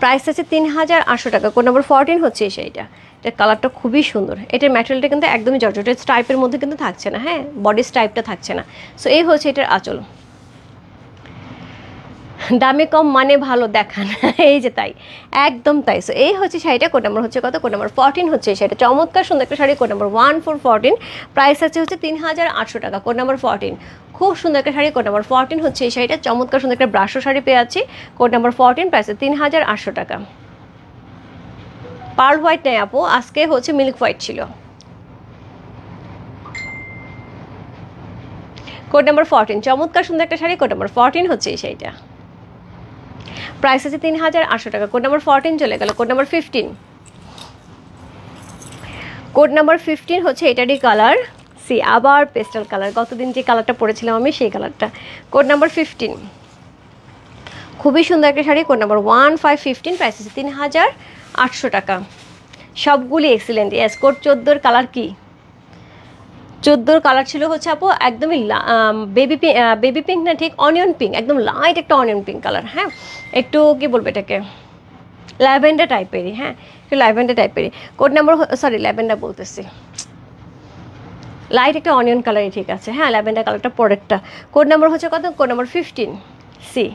price আছে ৩,৮০০ টাকা। কোড নাম্বার 14 হচ্ছে সেইটা। এটা কালারটা খুবই সুন্দর। এটার ম্যাটেরিয়ালটা কিন্তু একদমই জর্জেটের টাইপের মধ্যে কিন্তু থাকছে না, হ্যাঁ, বডি টাইপটা থাকছে না। সো এই হচ্ছে এটার আঁচল। দামে কম মানে ভালো দেখান, এই যে তাই, একদম তাই। সো এই হচ্ছে শাড়িটা। কোড নাম্বার হচ্ছে কত? কোড নাম্বার 14 হচ্ছে এই শাড়িটা। চমৎকার সুন্দর একটা শাড়ি। কোড নাম্বার 1414, প্রাইস আছে হচ্ছে ৩,৮০০ টাকা। কোড নাম্বার 14, খুব সুন্দর একটা শাড়ি। কোড নাম্বার 14 হচ্ছে এই শাড়িটা। চমৎকার সুন্দর একটা ব্রাশো শাড়ি পেয়ে যাচ্ছি। কোড নাম্বার 14, প্রাইস ৩,৮০০ টাকা। পার্ল হোয়াইট নেই আপু, আজকে হচ্ছে মিল্ক হোয়াইট ছিল। কোড নাম্বার 14, চমৎকার সুন্দর একটা শাড়ি। কোড নাম্বার 14 হচ্ছে এই শাড়িটা। প্রাইস আছে ৩,৮০০ টাকা। কোড নাম্বার 14 চলে গেল। কোড নাম্বার 15, কোড নাম্বার 15 হচ্ছে এটারই কালার। সি আবার পেস্টাল কালার, গতদিন যে কালারটা পরেছিলাম আমি সেই কালারটা। কোড নাম্বার 15, খুবই সুন্দর একটা শাড়ি। কোড নাম্বার 1515, প্রাইস আছে ৩,৮০০ টাকা। সবগুলি এক্সিলেন্ট। ইয়েস, কোড 14 কালার কি? 14 কালার ছিল হচ্ছে আপু একদমই বেবি পিঙ্ক না, ঠিক অনিয়ন পিঙ্ক, একদম লাইট একটা অনিয়ন পিঙ্ক কালার। হ্যাঁ, একটু কি বলবো এটাকে, ল্যাভেন্ডার টাইপেরই। হ্যাঁ, একটু ল্যাভেন্ডার টাইপেরই। কোড নাম্বার সরি ল্যাভেন্ডার বলতেছি, লাইট একটা অনিয়ন কালারই ঠিক আছে। হ্যাঁ, ল্যাভেন্ডার কালারটা পরেরটা। কোড নাম্বার হচ্ছে কত? Code number 15 C.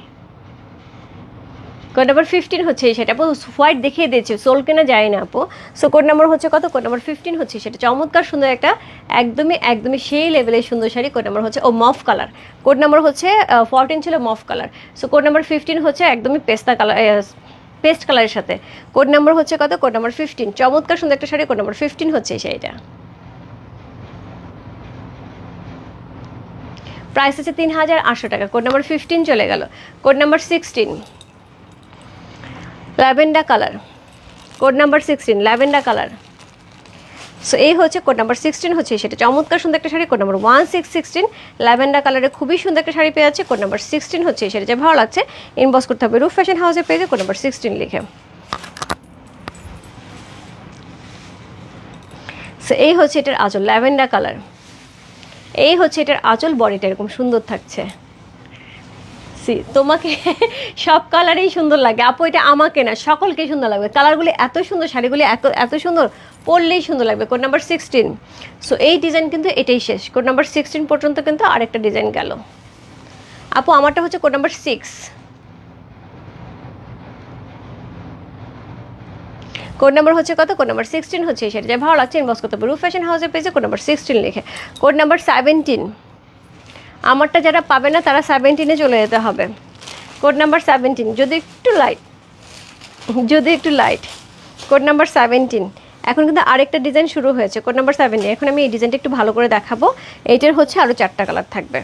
Code number 15 হচ্ছে সেটা আপু। হোয়াইট দেখিয়ে দিয়েছে, সোল কেনা যায় না আপু। সো কোড নাম্বার হচ্ছে কত? কোড নাম্বার 15 হচ্ছে সেটা। চমৎকার সুন্দর একটা একদমই সেই লেভেলের সুন্দর শাড়ি। কোড নাম্বার হচ্ছে মফ কালার। কোড নাম্বার হচ্ছে 14 ছিল মফ কালার। সো কোড নাম্বার 15 হচ্ছে একদমই পেস্তা কালার, পেস্ট কালারের সাথে। কোড নাম্বার হচ্ছে কত? কোড নাম্বার 15, চমৎকার সুন্দর একটা শাড়ি। কোড নাম্বার 15 হচ্ছে সেইটা। প্রাইস আছে ৩,৮০০ টাকা। কোড নাম্বার 15 চলে গেল। Code number 16, lavender colour. Code number 16, lavender colour. So এই হচ্ছে কোড নাম্বার 16 হচ্ছে সেটা। চমৎকার সুন্দর একটা শাড়ি। কোড নাম্বার 1616, ল্যাভেন্ডার কালারে খুবই সুন্দর একটা শাড়ি পেয়ে যাচ্ছে। কোড নাম্বার 16 হচ্ছে সেটা। যে ভালো লাগছে ইনবক্স করতে হবে রূপ ফ্যাশন হাউসে পেজে কোড নাম্বার 16 লিখে। সো এই হচ্ছে এটার আঁচল, ল্যাভেন্ডার কালার। এই হচ্ছে এটার আঁচল, বডিটা এরকম সুন্দর থাকছে। তোমাকে সব কালারেই সুন্দর লাগে আপু, এটা আমাকে না সকলকেই সুন্দর লাগবে। কালারগুলি এত সুন্দর, শাড়িগুলি এত সুন্দর, পরলেই সুন্দর লাগবে। Code number 16। সো এই ডিজাইন কিন্তু এটাই শেষ। কোড নাম্বার 16 পর্যন্ত কিন্তু আরেকটা ডিজাইন গেল আপু। আমারটা হচ্ছে কোড নাম্বার 6। কোড নাম্বার হচ্ছে কত? কোড নাম্বার 16 হচ্ছে সেটা। যা ভালো লাগছে ইনবক্স করতে হবে রূপ ফ্যাশন হাউসের পেজে কোড নাম্বার 16 লিখে। কোড নাম্বার 17, আমারটা যারা পাবে না তারা 17-এ চলে যেতে হবে। কোড নাম্বার 17, যদি একটু লাইট যদি একটু লাইট, কোড নাম্বার 17। এখন কিন্তু আরেকটা ডিজাইন শুরু হয়েছে, কোড নাম্বার 17। এখন আমি এই ডিজাইনটা একটু ভালো করে দেখাবো। এইটার হচ্ছে আরও 4টা কালার থাকবে।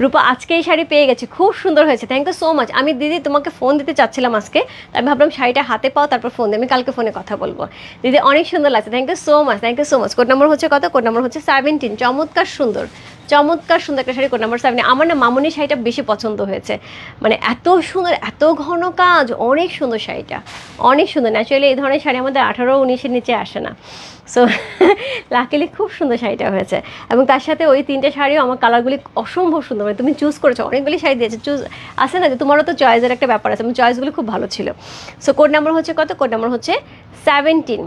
রূপা আজকে এই শাড়ি পেয়ে গেছি, খুব সুন্দর হয়েছে, থ্যাংক ইউ সো মাচ। আমি দিদি তোমাকে ফোন দিতে চাচ্ছিলাম আজকে, আমি ভাবলাম শাড়িটা হাতে পাও তারপর ফোন দিই, আমি কালকে ফোনে কথা বলবো। দিদি অনেক সুন্দর লাগছে, thank you so much, thank you so much. Code number হচ্ছে কত? কোড নাম্বার হচ্ছে 17। চমৎকার সুন্দর, চমৎকার সুন্দর একটা শাড়ি, কোড নাম্বার 17। আমার না মামুনি শাড়িটা বেশি পছন্দ হয়েছে, মানে এত সুন্দর, এত ঘন কাজ, অনেক সুন্দর শাড়িটা, অনেক সুন্দর। ন্যাচুরালি এই ধরনের শাড়ি আমাদের 18-19-এর নিচে আসে না, সো লাকিলি খুব সুন্দর শাড়িটা হয়েছে। এবং তার সাথে ওই 3টে শাড়িও আমার কালারগুলি অসম্ভব সুন্দর, মানে তুমি চুজ করেছো, অনেকগুলি শাড়ি দিয়েছে, চুজ আছে না যে তোমারও তো চয়েসের একটা ব্যাপার আছে, এবং চয়েসগুলি খুব ভালো ছিল। সো কোড নাম্বার হচ্ছে কত? কোড নাম্বার হচ্ছে 17।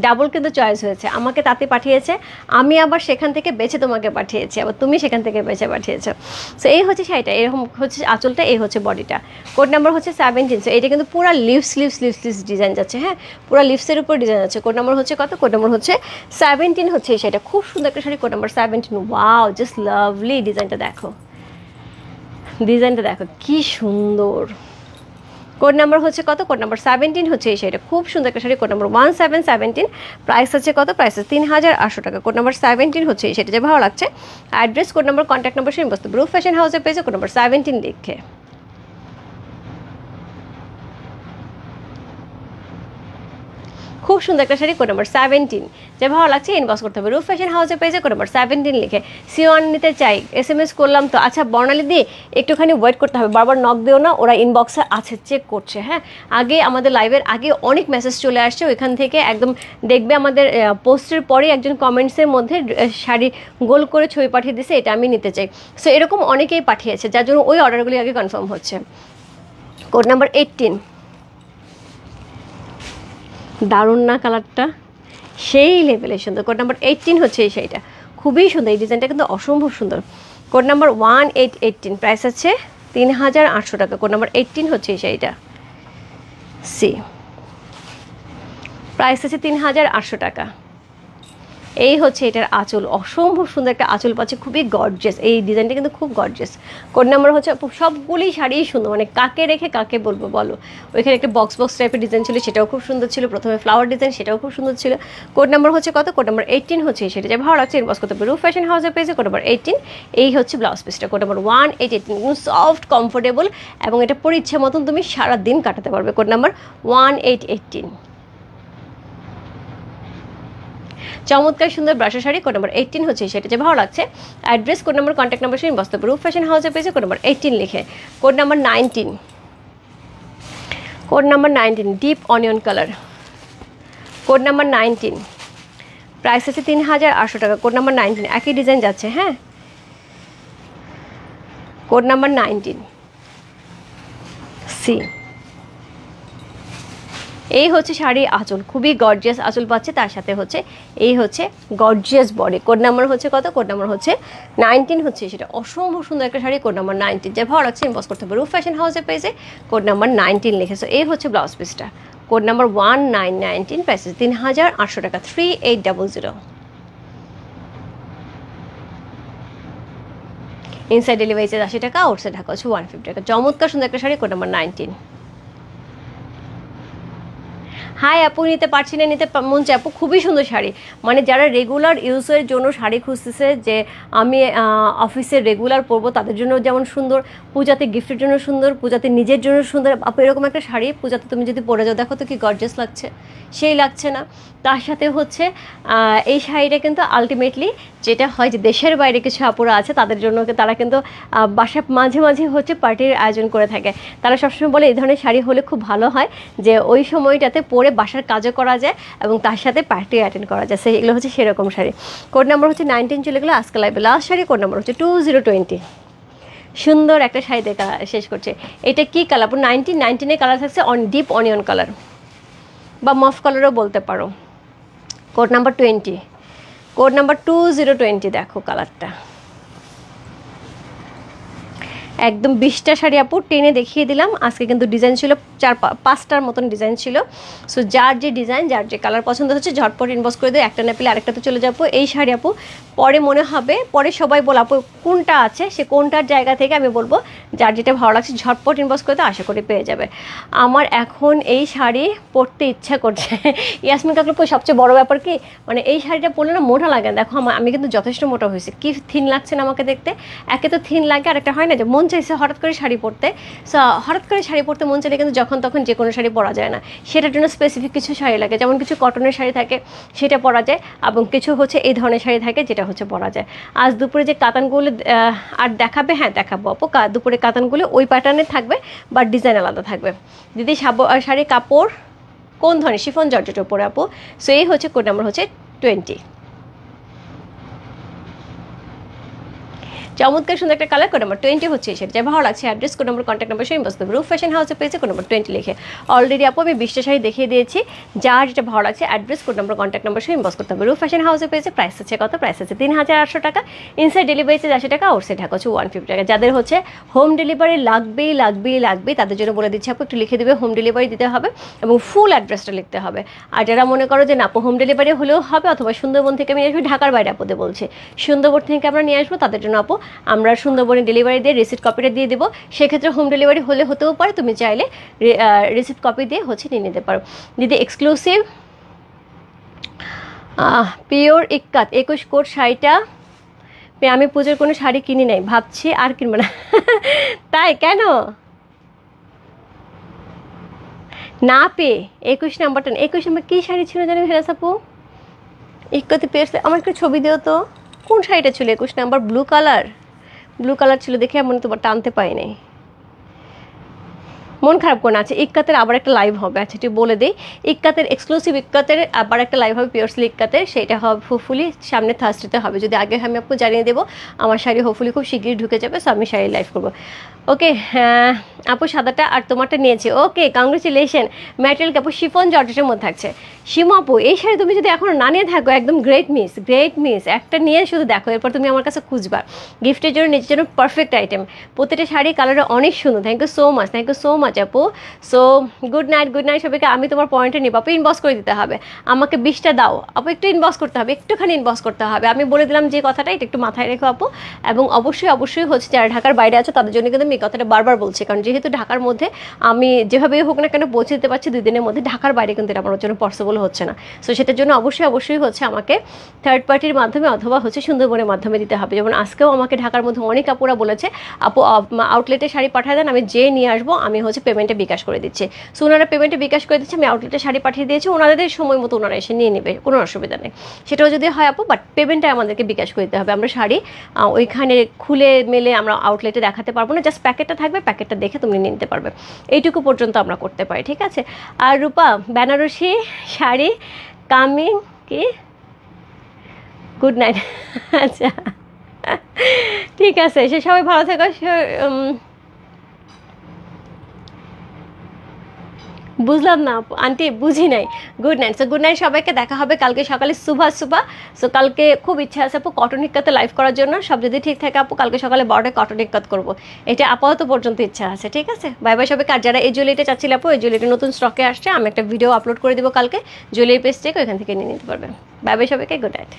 ডাবল কিন্তু চয়েস হয়েছে, আমাকে তাতে পাঠিয়েছে, আমি আবার সেখান থেকে বেছে তোমাকে পাঠিয়েছি, আবার তুমি সেখান থেকে বেছে পাঠিয়েছো। সো এই হচ্ছে শাড়িটা, এরকম হচ্ছে আঁচলটা, এই হচ্ছে বডিটা। কোড নাম্বার হচ্ছে 17। সো এটা কিন্তু পুরো লিভস ডিজাইন যাচ্ছে, হ্যাঁ পুরো লিভসের উপর ডিজাইন আছে। কোড নাম্বার হচ্ছে কত? কোড নাম্বার হচ্ছে 17 হচ্ছে এই শাড়িটা, খুব সুন্দর একটা sari, code number 17। Wow, just lovely. ডিজাইনটা দেখো, ডিজাইনটা দেখো কি সুন্দর। কোড নাম্বার হচ্ছে কত? কোড নাম্বার 17 হচ্ছে এই শাড়িটা, খুব সুন্দর একটা শাড়ি, কোড নাম্বার 1717। প্রাইস আছে কত? প্রাইস আছে 3800 টাকা। কোড নাম্বার 17 হচ্ছে এই শাড়িটা, যে ভালো লাগছে। Address, code number, contact number সেই বস্তু ব্রু ফ্যাশন হাউসে পেয়েছে, কোড নাম্বার 17 লিখে। খুব সুন্দর একটা শাড়ি, কোড নাম্বার 17, যে ভালো লাগছে ইনবক্স করতে হবে। রূপ ফ্যাশন হাউসে পেয়েছে, কোড নাম্বার 17 লিখে। সিওয়ান নিতে চাই, SMS করলাম তো। আচ্ছা বর্ণালী দিয়ে একটুখানি ওয়েট করতে হবে, বারবার নক দিও না, ওরা ইনবক্সে আছে চেক করছে, হ্যাঁ। আগে আমাদের লাইভের আগে অনেক মেসেজ চলে আসছে, ওইখান থেকে একদম দেখবে আমাদের পোস্টের পরে একজন কমেন্টসের মধ্যে শাড়ি গোল করে ছবি পাঠিয়ে দিছে, এটা আমি নিতে চাই। সো এরকম অনেকেই পাঠিয়েছে, যার জন্য ওই অর্ডারগুলি আগে কনফার্ম হচ্ছে। Code number 18। দারুণ না কালারটা? সেই লেভেলের সুন্দর। কোড নাম্বার 18 হচ্ছে এই শাড়িটা, খুবই সুন্দর, এই ডিজাইনটা কিন্তু অসম্ভব সুন্দর। Code number 1818। প্রাইস আছে 3800 টাকা। কোড নাম্বার 18 হচ্ছে এই শাড়িটা, সি প্রাইস আছে 3800 টাকা। এই হচ্ছে এটার আঁচল, অসম্ভব সুন্দর একটা আঁচল পাচ্ছে, খুবই গর্জিয়াস, এই ডিজাইনটা কিন্তু খুব গর্জিয়াস। কোড নাম্বার হচ্ছে, সবগুলি শাড়িই সুন্দর, মানে কাকে রেখে কাকে বলবো বলো। ওইখানে একটা বক্স টাইপের ডিজাইন ছিল, সেটাও খুব সুন্দর ছিল। প্রথমে ফ্লাওয়ার ডিজাইন, সেটাও খুব সুন্দর ছিল। কোড নাম্বার হচ্ছে কত? কোড নাম্বার 18 হচ্ছে সেটা, যে ভালো লাগছে ইনবক্স করতে হবে। রূপ ফ্যাশন হাউসে পেয়েছে, কোড নাম্বার 18। এই হচ্ছে ব্লাউজ পিসটা, কোড নাম্বার 1818, সফট কমফোর্টেবল, এবং এটা পরে ইচ্ছে মতন তুমি সারা দিন কাটাতে পারবে। Code number 1818। চমৎকার সুন্দর ব্রাশা শাড়ি, কোড নাম্বার 18 হচ্ছে সেটা, যে ভালো লাগছে। Address, code number, contact number সেই বস্তু রূপ ফ্যাশন হাউসে পেয়েছে, কোড নাম্বার 18 লিখে। Code number 19। Code number 19 deep onion colour, code number 19। Price আছে 3800 টাকা। কোড নাম্বার 19, একই ডিজাইন যাচ্ছে, হ্যাঁ। Code number 19, C. এই হচ্ছে শাড়ি আঁচল, খুবই গর্জিয়াস আঁচল পাচ্ছে, তার সাথে হচ্ছে এই হচ্ছে গর্জিয়াস বডি। কোড নাম্বার হচ্ছে কত? কোড নাম্বার হচ্ছে 19 হচ্ছে সেটা, অসম্ভব সুন্দর একটা শাড়ি, কোড নাম্বার 19। যে ভালো লাগছে ইনবক্স করতে হবে। রূপ ফ্যাশন হাউসে পেয়েছে, কোড নাম্বার 19 লিখেছে। এই হচ্ছে ব্লাউজ পিসটা, কোড নাম্বার 1919। প্রাইস 3800 টাকা, 3800। ইনসাইড ডেলিভারি চার্জ 80 টাকা, আউটসাইড ঢাকা হচ্ছে 150 টাকা। চমৎকার সুন্দর একটা শাড়ি, কোড নাম্বার 19। হাই আপু, নিতে পারছি না, নিতে মন চাই আপু, খুবই সুন্দর শাড়ি, মানে যারা রেগুলার ইউজের জন্য শাড়ি খুঁজতেছে, যে আমি অফিসে রেগুলার পরবো, তাদের জন্য যেমন সুন্দর, পূজাতে গিফটের জন্য সুন্দর, পূজাতে নিজের জন্য সুন্দর। আপু এরকম একটা শাড়ি পূজাতে তুমি যদি পরে যাও, দেখো তো কি গর্জিয়াস লাগছে, সেই লাগছে না? তার সাথে হচ্ছে এই শাড়িটা কিন্তু আলটিমেটলি যেটা হয়, যে দেশের বাইরে কিছু আপুরা আছে, তাদের জন্য তারা কিন্তু বাসায় মাঝে মাঝে হচ্ছে পার্টির আয়োজন করে থাকে। তারা সবসময় বলে এই ধরনের শাড়ি হলে খুব ভালো হয়, যে ওই সময়টাতে পরে বাসার কাজও করা যায় এবং তার সাথে পার্টি অ্যাটেন্ড করা যায়। সেগুলো হচ্ছে সেরকম শাড়ি। কোড নাম্বার হচ্ছে 19 চলে গেলো আজকে লাইভে। লাস্ট শাড়ি, কোড নাম্বার হচ্ছে 2020। সুন্দর একটা শাড়ি দেখা শেষ করছে। এটা কি কালার? 19 কালার থাকছে ডিপ অনিয়ন কালার বা মফ কালারও বলতে পারো। Code number 20, code number 2020। দেখো কালারটা, একদম 20টা শাড়ি আপু টেনে দেখিয়ে দিলাম। আজকে কিন্তু ডিজাইন ছিল 4-5টার মতন ডিজাইন ছিল। সো যার যে ডিজাইন, যার যে কালার পছন্দ হচ্ছে ঝটপট ইনবক্স করে দিও, একটা না পেলে আরেকটাতে চলে যাবো। এই শাড়ি আপু পরে মনে হবে, পরে সবাই বল আপু কোনটা আছে, সে কোনটার জায়গা থেকে আমি বলবো যার যেটা ভালো লাগছে ঝটপট ইনবক্স করে তো আশা করি পেয়ে যাবে। আমার এখন এই শাড়ি পরতে ইচ্ছা করছে। ইয়াসমিন কাকুর সবচেয়ে বড় ব্যাপার কি, মানে এই শাড়িটা পরলে না মোটা লাগে। দেখো আমি কিন্তু যথেষ্ট মোটা হয়েছি, কি থিন লাগছে না আমাকে দেখতে। একে তো থিন লাগে, আর একটা হয় না যে মন চাইছে হঠাৎ করে শাড়ি পরতে। সো হঠাৎ করে শাড়ি পরতে মন চাইলে কিন্তু যখন তখন যে কোনো শাড়ি পরা যায় না, সেটার জন্য স্পেসিফিক কিছু শাড়ি লাগে। যেমন কিছু কটনের শাড়ি থাকে সেটা পরা যায়, এবং কিছু হচ্ছে এই ধরনের শাড়ি থাকে যেটা হচ্ছে পরা যায়। আজ দুপুরে যে কাতানগুলো আর দেখাবে, হ্যাঁ দেখাবো আপু, দুপুরে কাতানগুলো ওই প্যাটার্নে থাকবে বাট ডিজাইন আলাদা থাকবে। দিদি শাড়ির কাপড় কোন ধরনের, শিফন জর্জেটের উপরে আপু। সো এই হচ্ছে কোড নাম্বার হচ্ছে 20। চমৎকার সুন্দর একটা কালার, কোড নাম্বার 20 হচ্ছে সেটা। যা ভালো লাগছে address, code number, contact number সেই বস্তু রূপ ফ্যাশন হাউসে পেয়েছে কোড নাম্বার 20 লিখে। অলরেডি আপু আমি 20টা শাড়ি দেখিয়ে দিয়েছি। যার যেটা ভালো লাগছে address, code number, contact number সেই ইনবক্স করতে হবে। রূপ ফ্যাশন হাউসে পেয়েছে। প্রাইস হচ্ছে কত, প্রাইস হচ্ছে 3800 টাকা। ইনসাইড ডেলিভারি চার্জ 80 টাকা, আউটসাইড ঢাকা হচ্ছে 150 টাকা। যাদের হচ্ছে হোম ডেলিভারি লাগবেই তাদের জন্য বলে দিচ্ছি আপু, একটু লিখে দেবে হোম ডেলিভারি দিতে হবে এবং ফুল অ্যাড্রেসটা লিখতে হবে। আর যারা মনে করো যে না আপু হোম ডেলিভারি হলেও হবে, অথবা সুন্দরবন থেকে আমি নিয়ে আসবো, ঢাকার বাইরে আপুদের বলছে সুন্দরবন থেকে আমরা নিয়ে আসবো, তাদের জন্য আপু আমরা সুন্দরবনে ডেলিভারি দিয়ে রিসিপ্ট কপিটা দিয়ে দেবো। সেক্ষেত্রে হোম ডেলিভারি হতেও পারে, তুমি চাইলে রিসিপ্ট কপি দিয়ে হচ্ছে নিয়ে নিতে পারো। দিদি এক্সক্লুসিভ পিওর ইক্কাত 21 কোট শাড়িটা আমি পুজোর কোনো শাড়ি কিনি নাই, ভাবছি আর কিনবো না। তাই কেন না পেয়ে 21 নাম্বারটা, 21 নাম্বার কী শাড়ি ছিল জানি ফেরাস আপু, ইক্কাতে পেয়েছে। আমার একটু ছবি দিও তো, কোন শাড়িটা ছিল 21 নাম্বার? ব্লু কালার ছিল, দেখে মনে তোমার টানতে পাই নাই, মন খারাপ করে না। আছে ইক্কাতের আবার একটা লাইভ হবে, আচ্ছা একটু বলে দিই, ইক্কাতের এক্সক্লুসিভ ইক্কাতের আবার একটা লাইভ হবে পিওরসলি ইক্কাতের, সেটা হবে হোপফুলি সামনে থার্সডেতে হবে। যদি আগে আমি আপু জানিয়ে দেবো, আমার শাড়ি হোপফুলি খুব শীঘ্রই ঢুকে যাবে, সো আমি শাড়ি লাইভ করবো। ওকে হ্যাঁ আপু সাদাটা আর তোমারটা নিয়েছি, ওকে কংগ্রেচুলেশন। ম্যাটেরিয়াল কাপড় শিফন জর্জেটের মধ্যে থাকছে। শিমু আপু এই শাড়ি তুমি যদি এখনও না নিয়ে থাকো, একদম গ্রেট মিস, একটা নিয়ে শুধু দেখো, এরপর তুমি আমার কাছে খুঁজবা গিফটের জন্য, নিজের জন্য পারফেক্ট আইটেম। প্রত্যেকটা শাড়ি কালারটা অনেক সুন্দর। থ্যাংক ইউ সো মাচ আপু। সো গুড নাইট সবাইকে। আমি তোমার পয়েন্টে নিব আপু, ইনবক্স করে দিতে হবে আমাকে, 20টা দাও আপু, একটু ইনবক্স করতে হবে, একটুখানি ইনবক্স করতে হবে। আমি বলে দিলাম যে কথাটা, এটা একটু মাথায় রেখো আপু। এবং অবশ্যই হচ্ছে যারা ঢাকার বাইরে আছে তাদের জন্য কিন্তু আমি এই কথাটা বারবার বলছি, কারণ যেহেতু ঢাকার মধ্যে আমি যেভাবেই হোক না কেন পৌঁছে দিতে পারছি 2 দিনের মধ্যে, ঢাকার বাইরে কিন্তু এটা আমার জন্য পসিবল হচ্ছে না। সো সেটার জন্য অবশ্যই হচ্ছে আমাকে থার্ড পার্টির মাধ্যমে অথবা হচ্ছে সুন্দরবনের মাধ্যমে দিতে হবে। যেমন আজকেও আমাকে ঢাকার মধ্যে অনেক আপুরা বলেছে আপু আউটলেটে শাড়ি পাঠিয়ে দেন, আমি যে নিয়ে আসবো, আমি হচ্ছে পেমেন্টে বিকাশ করে দিচ্ছি। সো ওনারা পেমেন্টে বিকাশ করে দিচ্ছে, আমি আউটলেটে শাড়ি পাঠিয়ে দিয়েছি, ওনাদের সময় মতো ওনারা এসে নিয়ে নেবে, কোনো অসুবিধা নেই। সেটাও যদি হয় আপু, বাট পেমেন্টটা আমাদেরকে বিকাশ করে দিতে হবে। আমরা শাড়ি ওইখানে খুলে মেলে আমরা আউটলেটে দেখাতে পারবো না, জাস্ট প্যাকেটটা থাকবে, প্যাকেটটা দেখে তুমি নিয়ে নিতে পারবে। এইটুকু পর্যন্ত আমরা করতে পারি, ঠিক আছে। আর রূপা বেনারসি শাড়ি কামিং কি, গুড নাইট। আচ্ছা ঠিক আছে, সে সবাই ভালো থেকো। বুঝলাম না আন্টি, বুঝি নাই। Good night. So good night সবাইকে, দেখা হবে কালকে সকালে সুভা। সো কালকে খুব ইচ্ছা আছে আপু কটন ইক্কাতে লাইভ করার জন্য, সব যদি ঠিক থাকে আপু কালকে সকালে 12টায় কটন ইক্কাত করবো, এটা আপাতত পর্যন্ত ইচ্ছা আছে, ঠিক আছে। বাই সবাইকে। আর যারা এই জুয়েলারিটা চাচ্ছিল আপু, এই জুয়েলারিটা নতুন স্টকে আসছে, আমি একটা ভিডিও আপলোড করে দিব কালকে জুয়েলারি পেজ থেকে, ওইখান থেকে নিয়ে নিতে পারবেন। বাই সবাইকে, গুড নাইট।